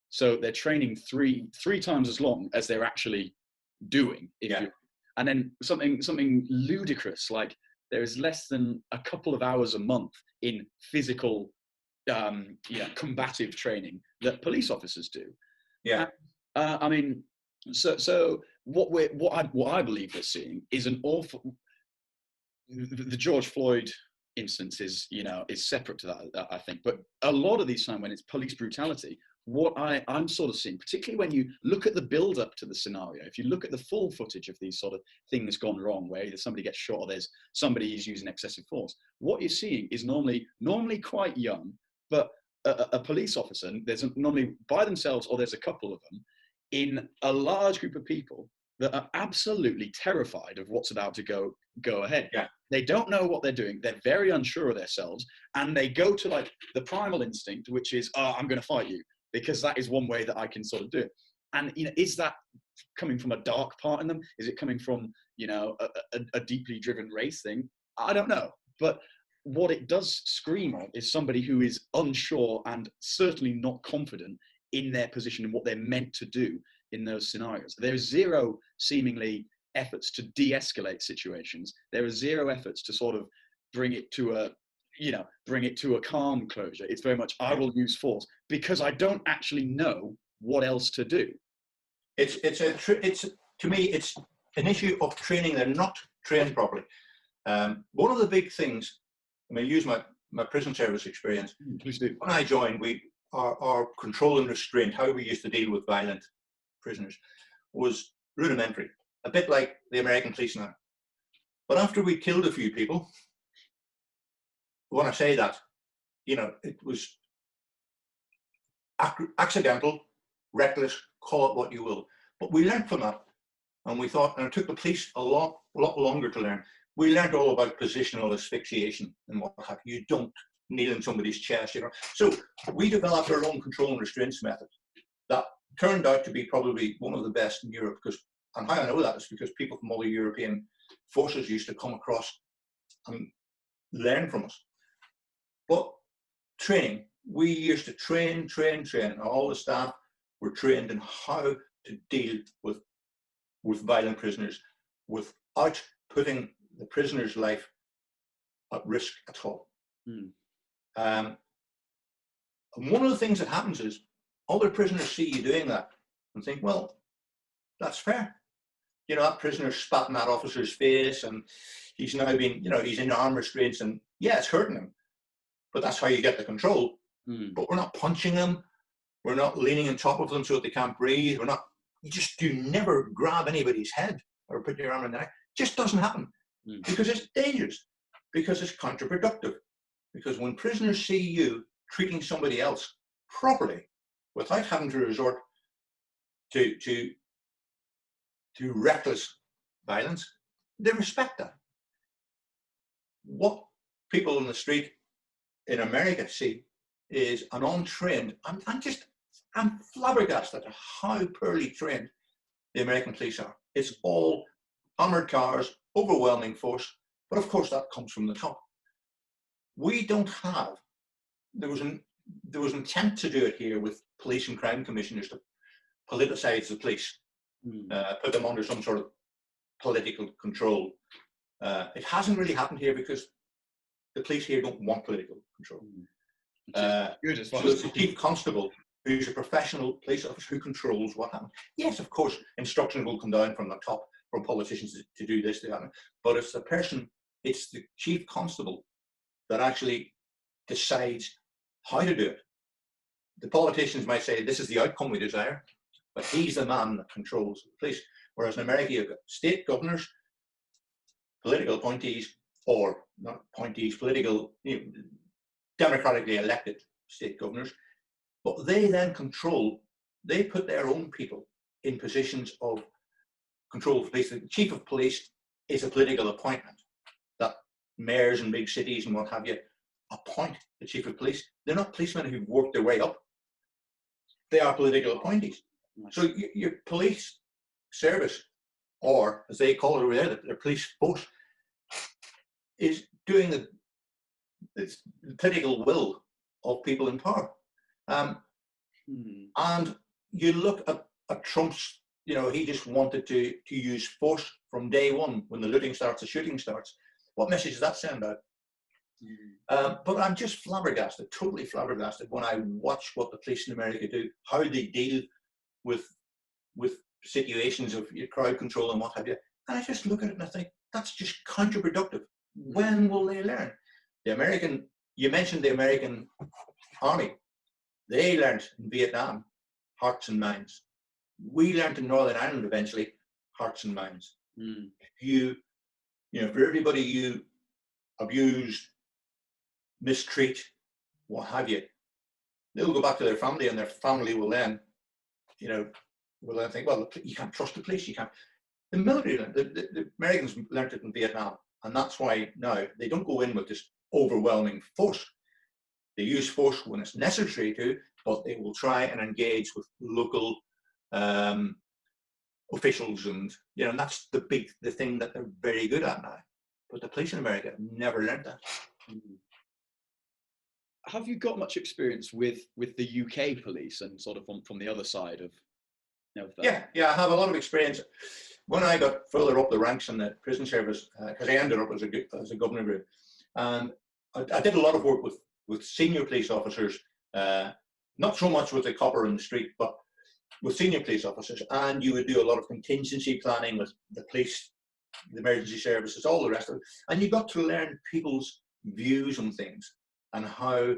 So they're training three times as long as they're actually doing. And then something ludicrous, like there is less than a couple of hours a month in physical, combative training that police officers do. Yeah. I mean, so what I believe we're seeing is an awful. The George Floyd instance is separate to that, I think. But a lot of these times when it's police brutality, what I'm sort of seeing, particularly when you look at the build up to the scenario, if you look at the full footage of these sort of things gone wrong, where either somebody gets shot or there's somebody who's using excessive force, what you're seeing is normally quite young, but a police officer, there's normally by themselves or there's a couple of them in a large group of people that are absolutely terrified of what's about to go ahead. Yeah. They don't know what they're doing. They're very unsure of themselves, and they go to like the primal instinct, which is, I'm going to fight you because that is one way that I can sort of do it. And is that coming from a dark part in them? Is it coming from a deeply driven race thing? I don't know, but what it does scream of is somebody who is unsure and certainly not confident in their position and what they're meant to do in those scenarios. There's zero seemingly efforts to de-escalate situations. There are zero efforts to sort of bring it to a calm closure. It's very much, I will use force because I don't actually know what else to do. To me, it's an issue of training. They're not trained properly. One of the big things, I mean, use my prison service experience. Please do. When I joined, our control and restraint, how we used to deal with violent prisoners, was rudimentary, a bit like the American police now. But after we killed a few people, when I say that, it was accidental, reckless, call it what you will. But we learned from that, and we thought, and it took the police a lot longer to learn. We learned all about positional asphyxiation and what have you. You don't kneel in somebody's chest, So we developed our own control and restraints method that turned out to be probably one of the best in Europe. And how I know that is because people from all the European forces used to come across and learn from us. But training, we used to train, and all the staff were trained in how to deal with violent prisoners without putting the prisoner's life at risk at all. And one of the things that happens is other prisoners see you doing that and think, well, that's fair. That prisoner spat in that officer's face and he's now been, he's in arm restraints and yeah, it's hurting him. But that's how you get the control. But we're not punching them. We're not leaning on top of them so that they can't breathe. You never grab anybody's head or put your arm in their neck. It just doesn't happen because it's dangerous, because it's counterproductive. Because when prisoners see you treating somebody else properly without having to resort to reckless violence, they respect that. What people on the street in America see is an untrained, I'm flabbergasted at how poorly trained the American police are. It's all armored cars, overwhelming force, but of course that comes from the top. We don't have, there was an attempt to do it here with police and crime commissioners to politicize the police, put them under some sort of political control. It hasn't really happened here because the police here don't want political control. Good as far So as it's the chief constable who's a professional police officer who controls what happens. Yes, of course, instructions will come down from the top from politicians to do this, but it's the chief constable that actually decides how to do it. The politicians might say, this is the outcome we desire, but he's the man that controls the police. Whereas in America, you've got state governors, political appointees, or not appointees, political, democratically elected state governors, but they then they put their own people in positions of control of police. The chief of police is a political appointment that mayors in big cities and what have you appoint the chief of police. They're not policemen who've worked their way up. They are political appointees. So your police service, or as they call it over there, the police force, is doing the political will of people in power. And you look at Trump's, he just wanted to use force from day one when the looting starts, the shooting starts. What message does that send out? But I'm just flabbergasted, totally flabbergasted when I watch what the police in America do, how they deal with situations of crowd control and what have you. And I just look at it and I think, that's just counterproductive. When will they learn? You mentioned the American Army. They learned in Vietnam, hearts and minds. We learned in Northern Ireland eventually, hearts and minds. If for everybody you abuse, mistreat, what have you, they'll go back to their family, and their family will then, will then think, well, you can't trust the police. You can't. The military, the Americans learned it in Vietnam, and that's why now they don't go in with this overwhelming force. They use force when it's necessary to, but they will try and engage with local officials, and that's the thing that they're very good at now. But the police in America have never learned that. Have you got much experience with the UK police and sort of from the other side of that? Yeah, I have a lot of experience. When I got further up the ranks in the prison service, because I ended up as a governor group, and I did a lot of work with senior police officers, not so much with the copper in the street, but with senior police officers. And you would do a lot of contingency planning with the police, the emergency services, all the rest of it. And you got to learn people's views on things and how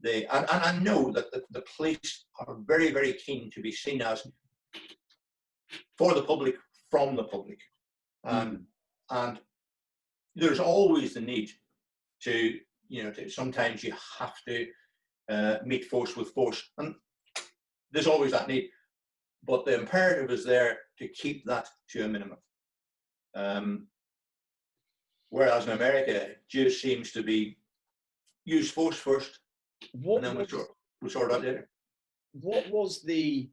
they, and I know that the police are very, very keen to be seen as for the public, from the public. And there's always the need to, sometimes you have to meet force with force. And there's always that need. But the imperative is there to keep that to a minimum. Whereas in America, it just seems to be use force first, and then we'll sort out later. What was the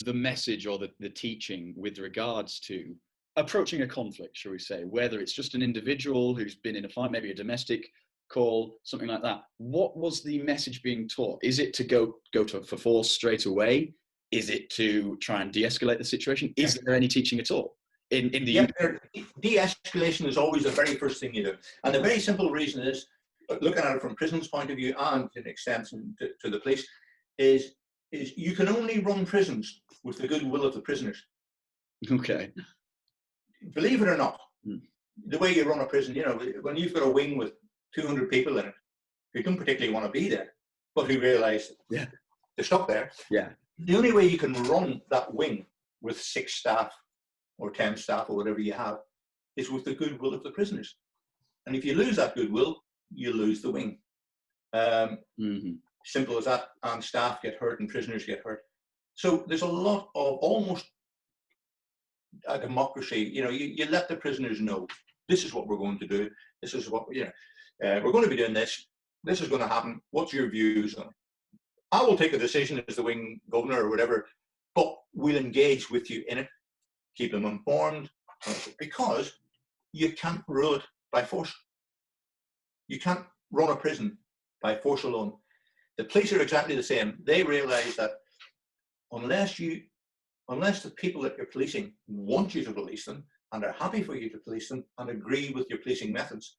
message or the teaching with regards to approaching a conflict, shall we say, whether it's just an individual who's been in a fight, maybe a domestic call, something like that? What was the message being taught? Is it to go for force straight away? Is it to try and de-escalate the situation? Is there any teaching at all in the UK? De-escalation is always the very first thing you do. And the very simple reason is, looking at it from prison's point of view and to an extent to the police, is you can only run prisons with the goodwill of the prisoners. Okay. Believe it or not, the way you run a prison, when you've got a wing with 200 people in it who don't particularly want to be there, but who realise they're stuck there. Yeah. The only way you can run that wing with 6 staff or 10 staff or whatever you have is with the goodwill of the prisoners. And if you lose that goodwill, you lose the wing. Simple as that. And staff get hurt and prisoners get hurt. So there's a lot of almost a democracy. You let the prisoners know, this is what we're going to do. This is what, we're going to be doing this. This is going to happen. What's your views on it? I will take a decision as the wing governor or whatever, but we'll engage with you in it, keep them informed, because you can't rule it by force. You can't run a prison by force alone. The police are exactly the same. They realise that unless the people that you're policing want you to police them and are happy for you to police them and agree with your policing methods,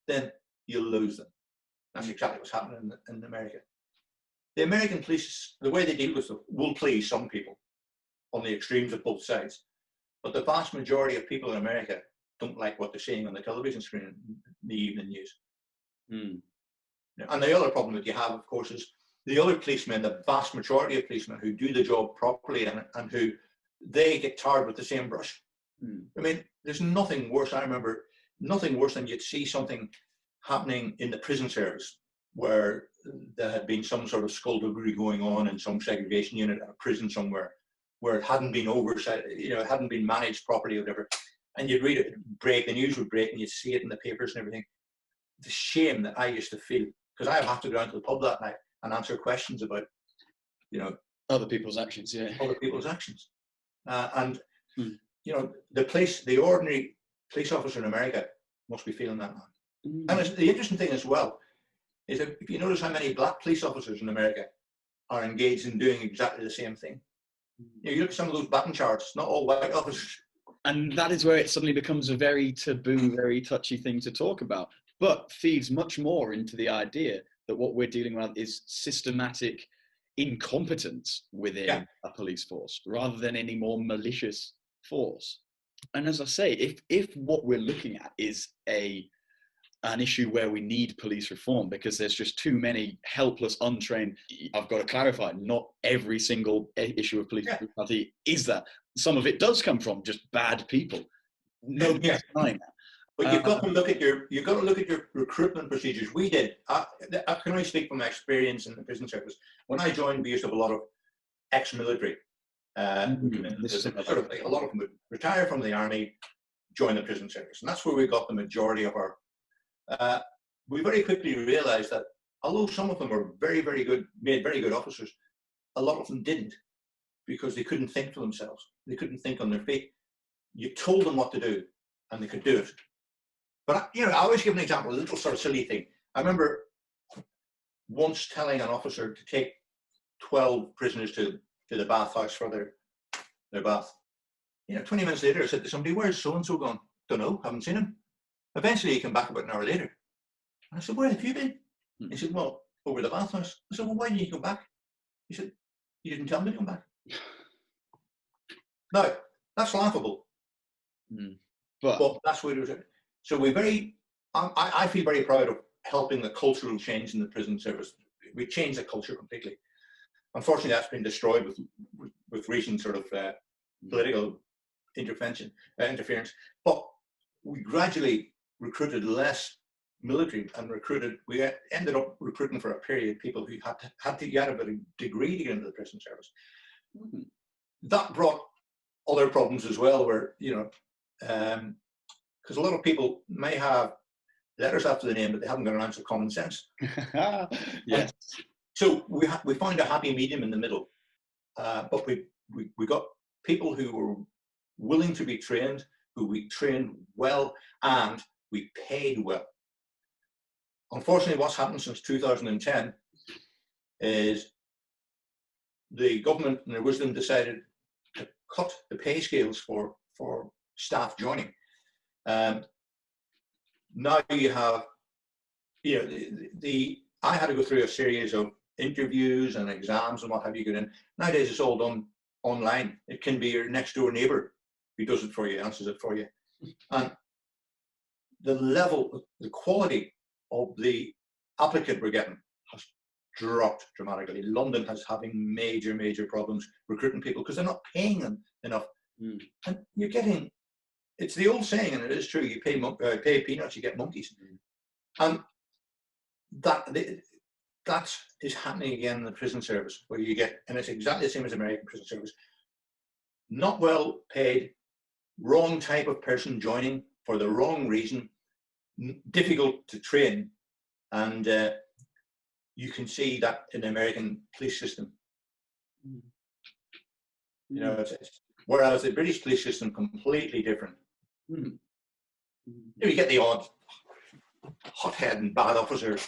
then you'll lose them. That's exactly what's happening in America. The American police, the way they deal with it, will please some people on the extremes of both sides. But the vast majority of people in America don't like what they're seeing on the television screen in the evening news. Mm. And the other problem that you have, of course, is the other policemen, the vast majority of policemen who do the job properly and who they get tarred with the same brush. Mm. I mean, there's nothing worse. I remember nothing worse than you'd see something happening in the prison service where there had been some sort of skullduggery going on in some segregation unit at a prison somewhere where it hadn't been oversight, it hadn't been managed properly or whatever. And you'd read it, the news would break, and you'd see it in the papers and everything. The shame that I used to feel, because I have to go down to the pub that night and answer questions about, other people's actions, yeah. Other people's actions. The ordinary police officer in America must be feeling that, man. And the interesting thing as well is that if you notice how many black police officers in America are engaged in doing exactly the same thing. You look at some of those batting charts, not all white officers. And that is where it suddenly becomes a very taboo, very touchy thing to talk about, but feeds much more into the idea that what we're dealing with is systematic incompetence within a police force rather than any more malicious force. And as I say, if what we're looking at is an issue where we need police reform because there's just too many helpless, untrained, I've got to clarify, not every single issue of police brutality is that. Some of it does come from just bad people. Nobody's denying that. But you've got to look at your recruitment procedures. We did. I can only speak from my experience in the prison service. When I joined, we used to have a lot of ex-military. A lot of them would retire from the army, join the prison service, and that's where we got the majority of our. We very quickly realised that although some of them were very, very good, made very good officers, a lot of them didn't because they couldn't think for themselves. They couldn't think on their feet. You told them what to do, and they could do it. But I always give an example, a little sort of silly thing. I remember once telling an officer to take 12 prisoners to the bathhouse for their bath. 20 minutes later, I said to somebody, "Where's so-and-so gone?" "Don't know, haven't seen him." Eventually, he came back about an hour later. And I said, "Where have you been?" He said, "Well, over the bathhouse." I said, "Well, why didn't you come back?" He said, "You didn't tell me to come back." Now, that's laughable. But that's what it was. So I feel very proud of helping the cultural change in the prison service. We changed the culture completely. Unfortunately, that's been destroyed with recent sort of political interference. But we gradually recruited less military and we ended up recruiting for a period people who had to get a degree to get into the prison service. That brought other problems as well, where because a lot of people may have letters after the name, but they haven't got an ounce of common sense. Yes. So we found a happy medium in the middle, but we got people who were willing to be trained, who we trained well, and we paid well. Unfortunately, what's happened since 2010 is the government, in their wisdom, decided to cut the pay scales for staff joining. Now you have, I had to go through a series of interviews and exams and what have you get in. Nowadays it's all done online. It can be your next door neighbor who does it for you, answers it for you. And the quality of the applicant we're getting has dropped dramatically. London is having major, major problems recruiting people because they're not paying them enough. And you're getting, it's the old saying, and it is true, you pay peanuts, you get monkeys. And that is happening again in the prison service, where you get, and it's exactly the same as American prison service, not well paid, wrong type of person joining for the wrong reason, difficult to train, and you can see that in the American police system. Whereas the British police system completely different. You get the odd hothead and bad officer,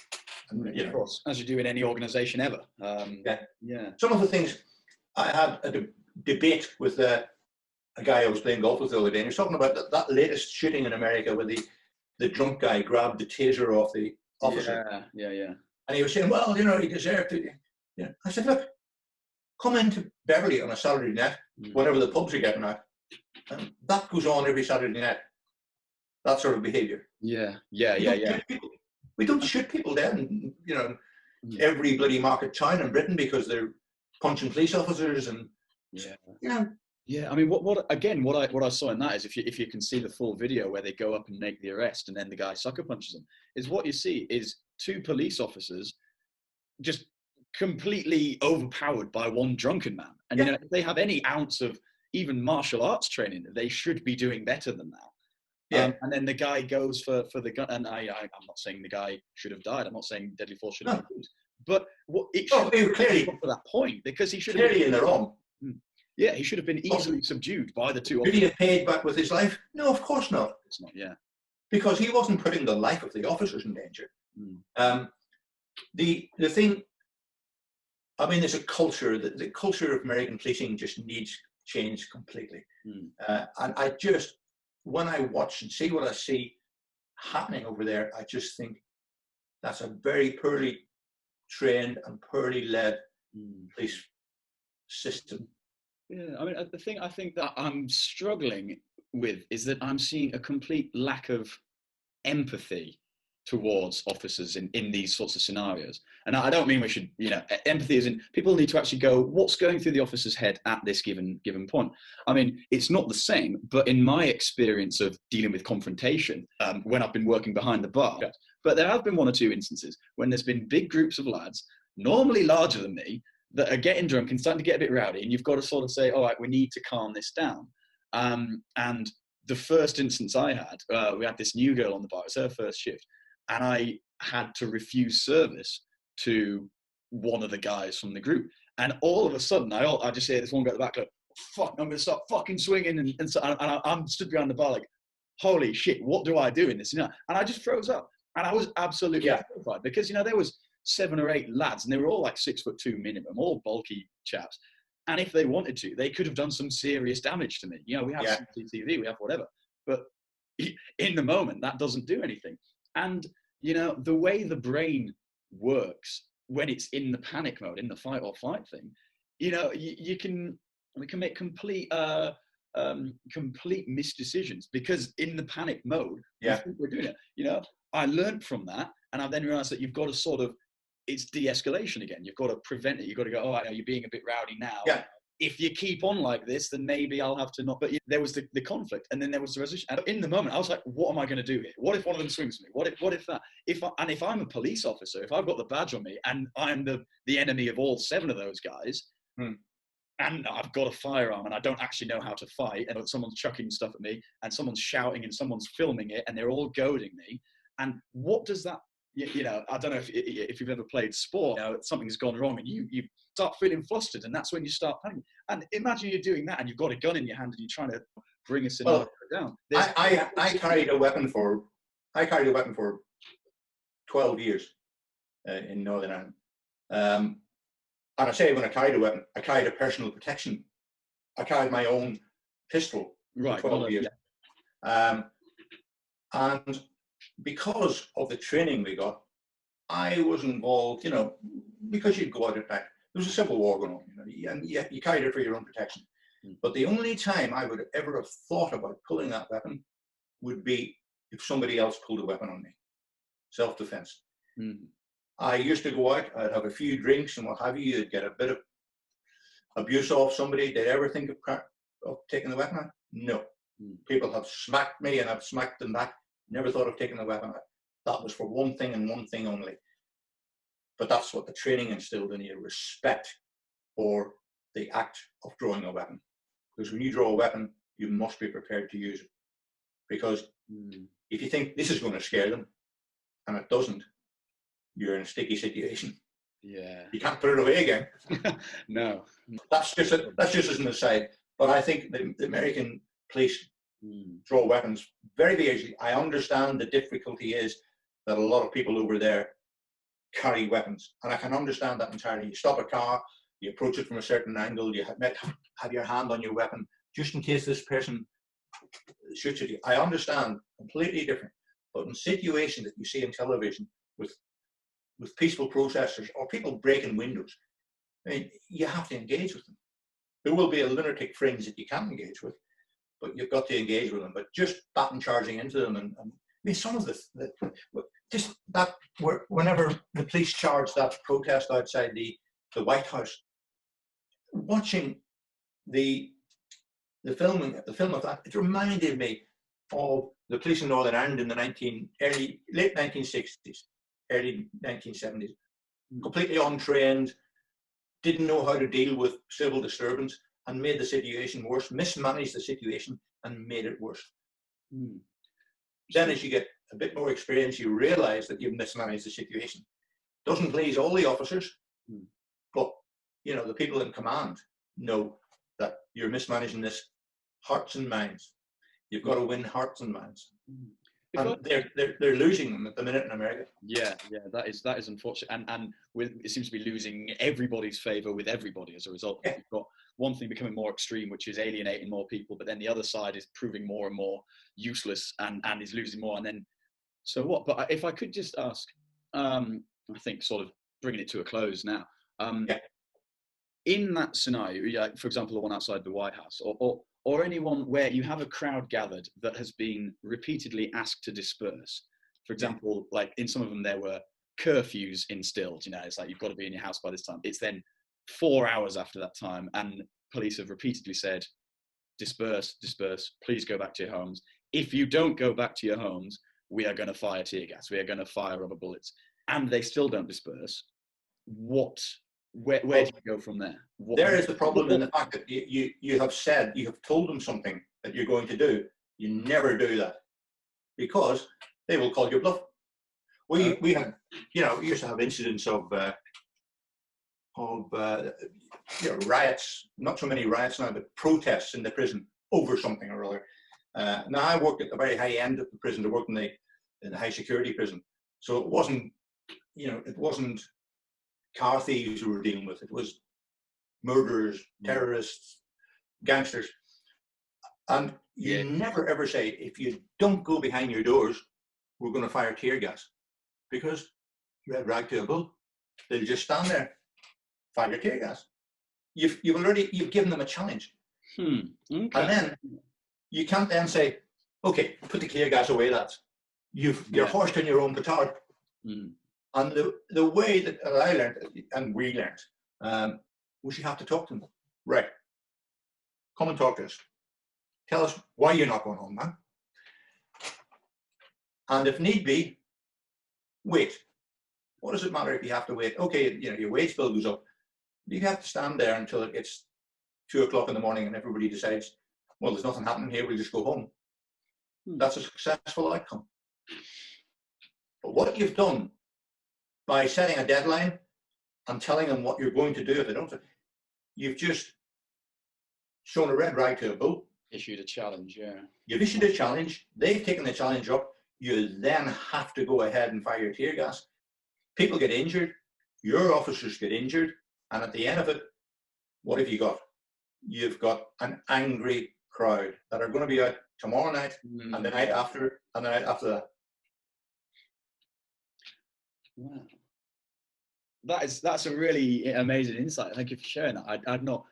of course, as you do in any organisation ever. Some of the things, I had a debate with a guy I was playing golf with the other day, and he was talking about that latest shooting in America where the drunk guy grabbed the taser off the officer. Yeah. And he was saying, well, you know, he deserved it. Yeah. I said, look, come into Beverly on a Saturday night, whenever the pubs are getting out. And that goes on every Saturday night. That sort of behaviour. Yeah. We don't shoot people then, you know, every bloody market town in Britain because they're punching police officers and Yeah, I mean, what I saw in that is if you can see the full video where they go up and make the arrest and then the guy sucker punches them, is what you see is two police officers just completely overpowered by one drunken man. And you know, if they have any ounce of even martial arts training, they should be doing better than that. And then the guy goes for the gun, and I'm not saying the guy should have died. I'm not saying deadly force should have been used, but it should be clearly to that point because he should have clearly in the wrong. Yeah, he should have been easily subdued by the two. Did he have paid back with his life? No, of course not. It's not. Yeah, because he wasn't putting the life of the officers in danger. The thing, I mean, there's a culture. The culture of American policing just needs change completely. And I just, when I watch and see what I see happening over there, I just think that's a very poorly trained and poorly led police system. Yeah, I mean, the thing I think that I'm struggling with is that I'm seeing a complete lack of empathy towards officers in these sorts of scenarios. And I don't mean we should, you know, empathy is in, people need to actually go, what's going through the officer's head at this given point? I mean, it's not the same, but in my experience of dealing with confrontation, when I've been working behind the bar, but there have been one or two instances when there's been big groups of lads, normally larger than me, that are getting drunk and starting to get a bit rowdy, and you've got to sort of say, all right, we need to calm this down. And the first instance I had, we had this new girl on the bar, it was her first shift, and I had to refuse service to one of the guys from the group. And all of a sudden, I just hear this one guy at the back go, fuck, I'm going to start fucking swinging. And I'm stood behind the bar like, holy shit, what do I do in this? You know? And I just froze up. And I was absolutely terrified because, you know, there was 7 or 8 lads and they were all like 6'2" minimum, all bulky chaps. And if they wanted to, they could have done some serious damage to me. You know, we have CCTV, we have whatever. But in the moment, that doesn't do anything. And, you know, the way the brain works when it's in the panic mode, in the fight or flight thing, you know, we can make complete misdecisions because in the panic mode, we're doing it. You know, I learned from that, and I then realized that you've got to sort of, it's de-escalation again. You've got to prevent it. You've got to go, oh, I know you're being a bit rowdy now. Yeah. If you keep on like this, then maybe I'll have to not. But there was the conflict, and then there was the resolution. And in the moment, I was like, what am I going to do here? What if one of them swings me? What if that? If I'm a police officer, if I've got the badge on me, and I'm the enemy of all 7 of those guys, and I've got a firearm, and I don't actually know how to fight, and someone's chucking stuff at me, and someone's shouting, and someone's filming it, and they're all goading me, and what does that? You know, I don't know if you've ever played sport. You know, something's gone wrong, and you start feeling flustered, and that's when you start panicking. And imagine you're doing that, and you've got a gun in your hand, and you're trying to bring a scenario down. I carried a weapon for 12 years in Northern Ireland, and I say when I carried a weapon, I carried a personal protection. I carried my own pistol for 12 years, and because of the training we got, I was involved, you know, because you'd go out at night. There was a civil war going on, you know, and you carried it for your own protection. But the only time I would ever have thought about pulling that weapon would be if somebody else pulled a weapon on me. Self-defense. I used to go out, I'd have a few drinks and what have you, you'd get a bit of abuse off somebody. Did I ever think of taking the weapon out? No. People have smacked me and I've smacked them back. Never thought of taking the weapon out. That was for one thing and one thing only. But that's what the training instilled in you, respect for the act of drawing a weapon. Because when you draw a weapon, you must be prepared to use it. Because if you think this is going to scare them, and it doesn't, you're in a sticky situation. Yeah. You can't put it away again. No. That's just as an aside. But I think the American police draw weapons very, very easily. I understand the difficulty is that a lot of people over there carry weapons, and I can understand that entirely. You stop a car, you approach it from a certain angle, you have your hand on your weapon just in case this person shoots at you. I understand, completely different. But in situations that you see on television with peaceful protesters or people breaking windows, I mean, you have to engage with them. There will be a lunatic fringe that you can't engage with, but you've got to engage with them. But just baton charging into them, and I mean, some of just that, whenever the police charged that protest outside the White House, watching the film of that, it reminded me of the police in Northern Ireland in the late 1960s, early 1970s. Completely untrained, didn't know how to deal with civil disturbance, and made the situation worse, mismanaged the situation and made it worse. Then as you get a bit more experience, you realize that you've mismanaged the situation. Doesn't please all the officers, but you know, the people in command know that you're mismanaging this hearts and minds. You've got to win hearts and minds. And they're losing them at the minute in America. Yeah, that is unfortunate, and it seems to be losing everybody's favour with everybody as a result. Yeah. You've got one thing becoming more extreme, which is alienating more people, but then the other side is proving more and more useless and is losing more. And then, so what? But if I could just ask, I think sort of bringing it to a close now. In that scenario, for example, the one outside the White House, or anyone where you have a crowd gathered that has been repeatedly asked to disperse. For example, like in some of them, there were curfews instilled. You know, it's like, you've got to be in your house by this time. It's then 4 hours after that time, and police have repeatedly said, disperse, please go back to your homes. If you don't go back to your homes, we are going to fire tear gas. We are going to fire rubber bullets. And they still don't disperse. Where do you go from there? There is the problem in the fact that you have told them something that you're going to do. You never do that because they will call your bluff. We have, you know, we used to have incidents of riots, not so many riots now, but protests in the prison over something or other. Now I worked at the very high end of the prison. I worked in the high security prison, so it wasn't car thieves we were dealing with. It was murderers, terrorists, gangsters. And you never ever say, if you don't go behind your doors, we're going to fire tear gas. Because red rag to a bull. They'll just stand there, fire tear gas. You've given them a challenge. Okay. And then you can't then say, okay, put the tear gas away, lads. You're hoised in your own petard. And the way that I learned, and we learned, was you have to talk to them. Right. Come and talk to us. Tell us why you're not going home, man. And if need be, wait. What does it matter if you have to wait? Okay, you know, your wage bill goes up. You have to stand there until it gets 2 o'clock in the morning and everybody decides, well, there's nothing happening here, we'll just go home. That's a successful outcome. But what you've done by setting a deadline and telling them what you're going to do if they don't, you've just shown a red rag to a bull. Issued a challenge, yeah. You've issued a challenge. They've taken the challenge up. You then have to go ahead and fire your tear gas. People get injured. Your officers get injured. And at the end of it, what have you got? You've got an angry crowd that are going to be out tomorrow night and the night after and the night after that. Wow. That's a really amazing insight. Thank you for sharing that.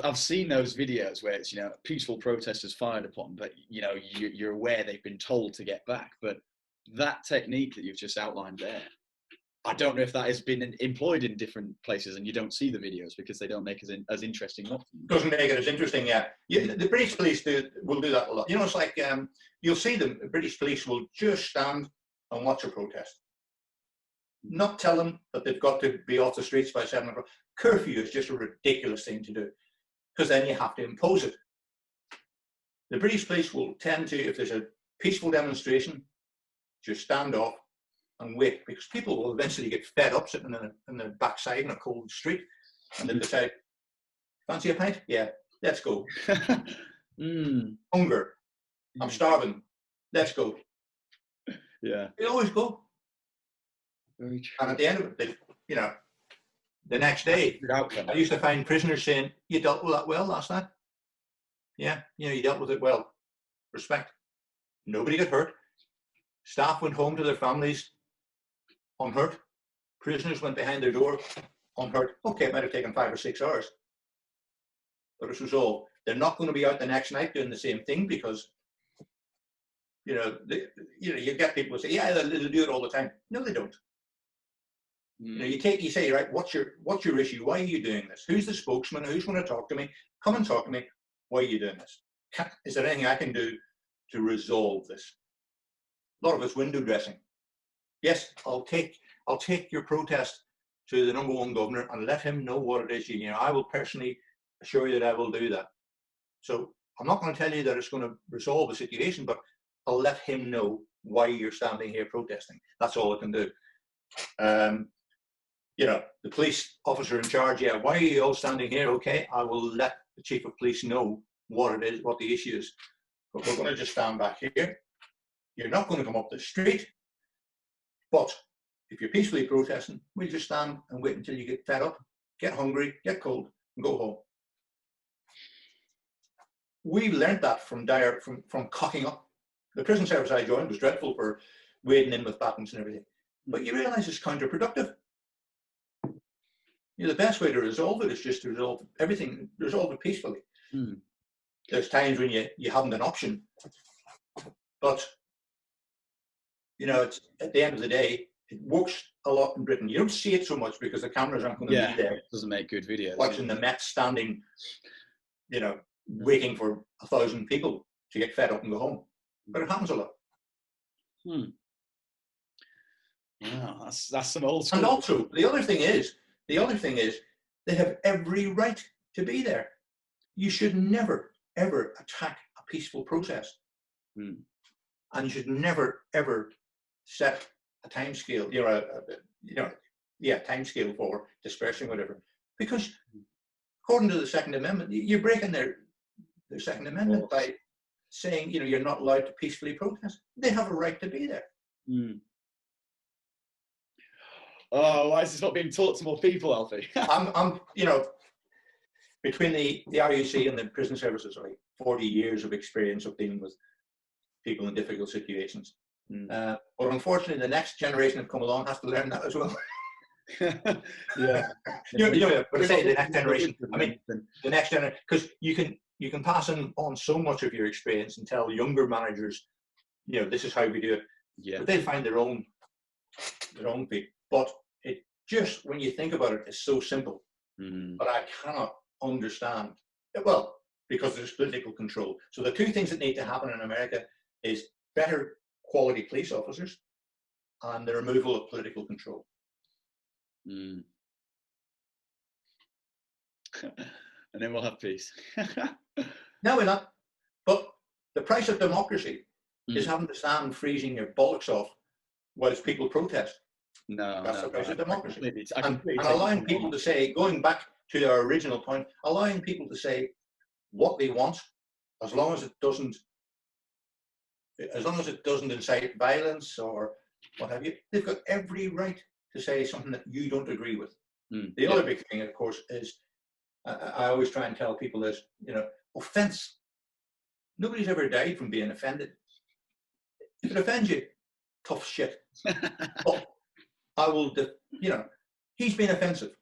I've seen those videos where it's, you know, peaceful protesters fired upon, but you know, you're aware they've been told to get back. But that technique that you've just outlined there, I don't know if that has been employed in different places and you don't see the videos because they don't make it as interesting. Doesn't make it as interesting, yeah. The British police will do that a lot. You know, it's like, you'll see the British police will just stand and watch a protest. Not tell them that they've got to be off the streets by 7 o'clock. Curfew is just a ridiculous thing to do because then you have to impose it. The British police will tend to, if there's a peaceful demonstration, just stand off and wait because people will eventually get fed up sitting in the backside in a cold street and they'll decide, fancy a pint? Yeah, let's go. Hunger. I'm starving. Let's go. Yeah. They always go. Very true. And at the end of it, you know, the next day, I used to find prisoners saying, you dealt with that well last night. Yeah, you know, you dealt with it well. Respect. Nobody got hurt. Staff went home to their families. unhurt. Prisoners went behind their door unhurt. Okay, it might have taken 5 or 6 hours, but it's resolved. They're not going to be out the next night doing the same thing because, you get people who say, yeah, they'll do it all the time. No, they don't. You say, right, what's your issue? Why are you doing this? Who's the spokesman? Who's going to talk to me? Come and talk to me. Why are you doing this? Is there anything I can do to resolve this? A lot of it's window dressing. Yes, I'll take your protest to the #1 governor and let him know what it is. I will personally assure you that I will do that. So I'm not going to tell you that it's going to resolve the situation, but I'll let him know why you're standing here protesting. That's all I can do. The police officer in charge, why are you all standing here? Okay, I will let the chief of police know what it is, what the issue is. But we're going to just stand back here. You're not going to come up the street. But if you're peacefully protesting, we'll just stand and wait until you get fed up, get hungry, get cold, and go home. We learned that from cocking up. The prison service I joined was dreadful for wading in with batons and everything. But you realise it's counterproductive. The best way to resolve it is just to resolve it peacefully. There's times when you haven't an option, but it's at the end of the day, it works a lot in Britain. You don't see it so much because the cameras aren't going to be there. It doesn't make good videos. Watching the Met standing, waiting for 1,000 people to get fed up and go home. But it happens a lot. Wow, that's some old school. And also, the other thing is, they have every right to be there. You should never, ever attack a peaceful protest. And you should never, ever set a time scale, time scale for dispersing, whatever. Because according to the Second Amendment, you're breaking their Second Amendment by saying, you're not allowed to peacefully protest. They have a right to be there. Oh, why is this not being taught to more people, Alfie? I'm between the RUC and the prison services, 40 years of experience of dealing with people in difficult situations. But unfortunately, the next generation have come along has to learn that as well. But I say the next generation. I mean, the next generation, because you can pass on so much of your experience and tell younger managers, this is how we do it. Yeah. But they'll find their own beat. But it just, when you think about it, it's so simple. But I cannot understand. Well, because there's political control. So the two things that need to happen in America is better quality police officers and the removal of political control. And then we'll have peace. No, we're not. But the price of democracy is having to stand freezing your bollocks off whilst people protest. That's the price of democracy. And allowing people to say, going back to our original point, allowing people to say what they want, as long as it doesn't incite violence or what have you, they've got every right to say something that you don't agree with. The other big thing, of course, is I always try and tell people is, offense. Nobody's ever died from being offended. If it offends you, tough shit. But I will, he's been offensive.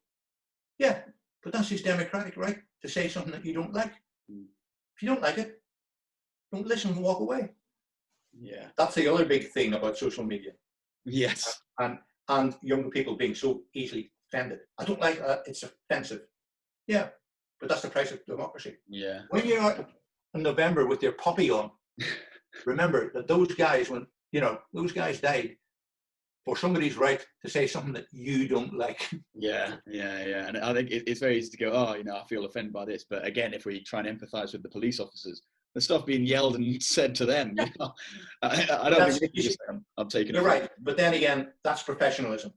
Yeah, but that's his democratic right to say something that you don't like. If you don't like it, don't listen and walk away. Yeah. That's the other big thing about social media. Yes. And younger people being so easily offended. I don't like that, it's offensive. Yeah, but that's the price of democracy. Yeah. When you're out in November with your poppy on, remember that those guys, those guys died for somebody's right to say something that you don't like. Yeah. And I think it's very easy to go, I feel offended by this. But again, if we try and empathise with the police officers, the stuff being yelled and said to them, I don't think we just, I'm taking. You're right, but then again, that's professionalism.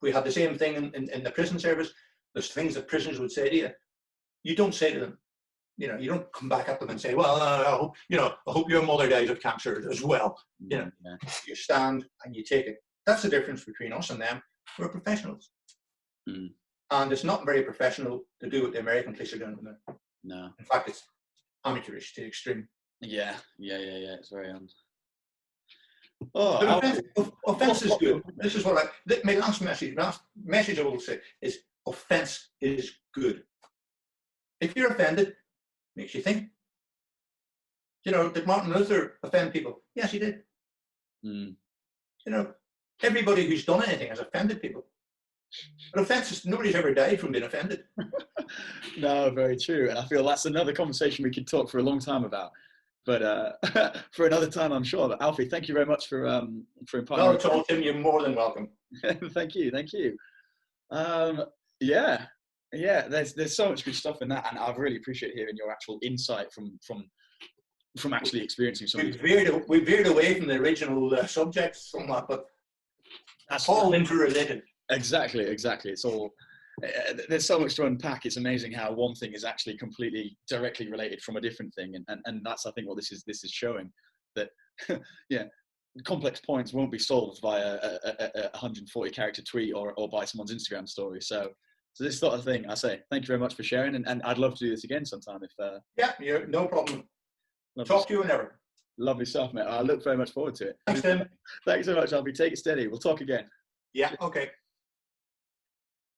We had the same thing in the prison service. There's things that prisoners would say to you. You don't say to them, you don't come back at them and say, well, I hope your mother dies of cancer as well. You stand and you take it. That's the difference between us and them. We're professionals. And it's not very professional to do what the American police are doing. No. In fact, it's amateurish to the extreme. Yeah. It's very Oh, But Alfie, offense is good. This is what my last message I will say is offense is good. If you're offended, makes you think. You know, did Martin Luther offend people? Yes, he did. Mm. You know, everybody who's done anything has offended people. But offense is, nobody's ever died from being offended. No, very true. And I feel that's another conversation we could talk for a long time about. But for another time, I'm sure. But Alfie, thank you very much for imparting. Not at all, Tim. You're more than welcome. Thank you, thank you. Yeah, There's so much good stuff in that, and I really appreciate hearing your actual insight from actually experiencing something. We veered away from the original subject somewhat, but that's all interrelated. Exactly. It's all. There's so much to unpack. It's amazing how one thing is actually completely directly related from a different thing, and that's, I think, what this is showing, that yeah, complex points won't be solved by a 140 character tweet or by someone's Instagram story. So this sort of thing, I say thank you very much for sharing, and I'd love to do this again sometime if. Yeah, no problem. Talk to you whenever. Lovely stuff, mate. I look very much forward to it. Thanks, Tim. Thanks so much, Alfie. Take it steady. We'll talk again. Yeah, okay.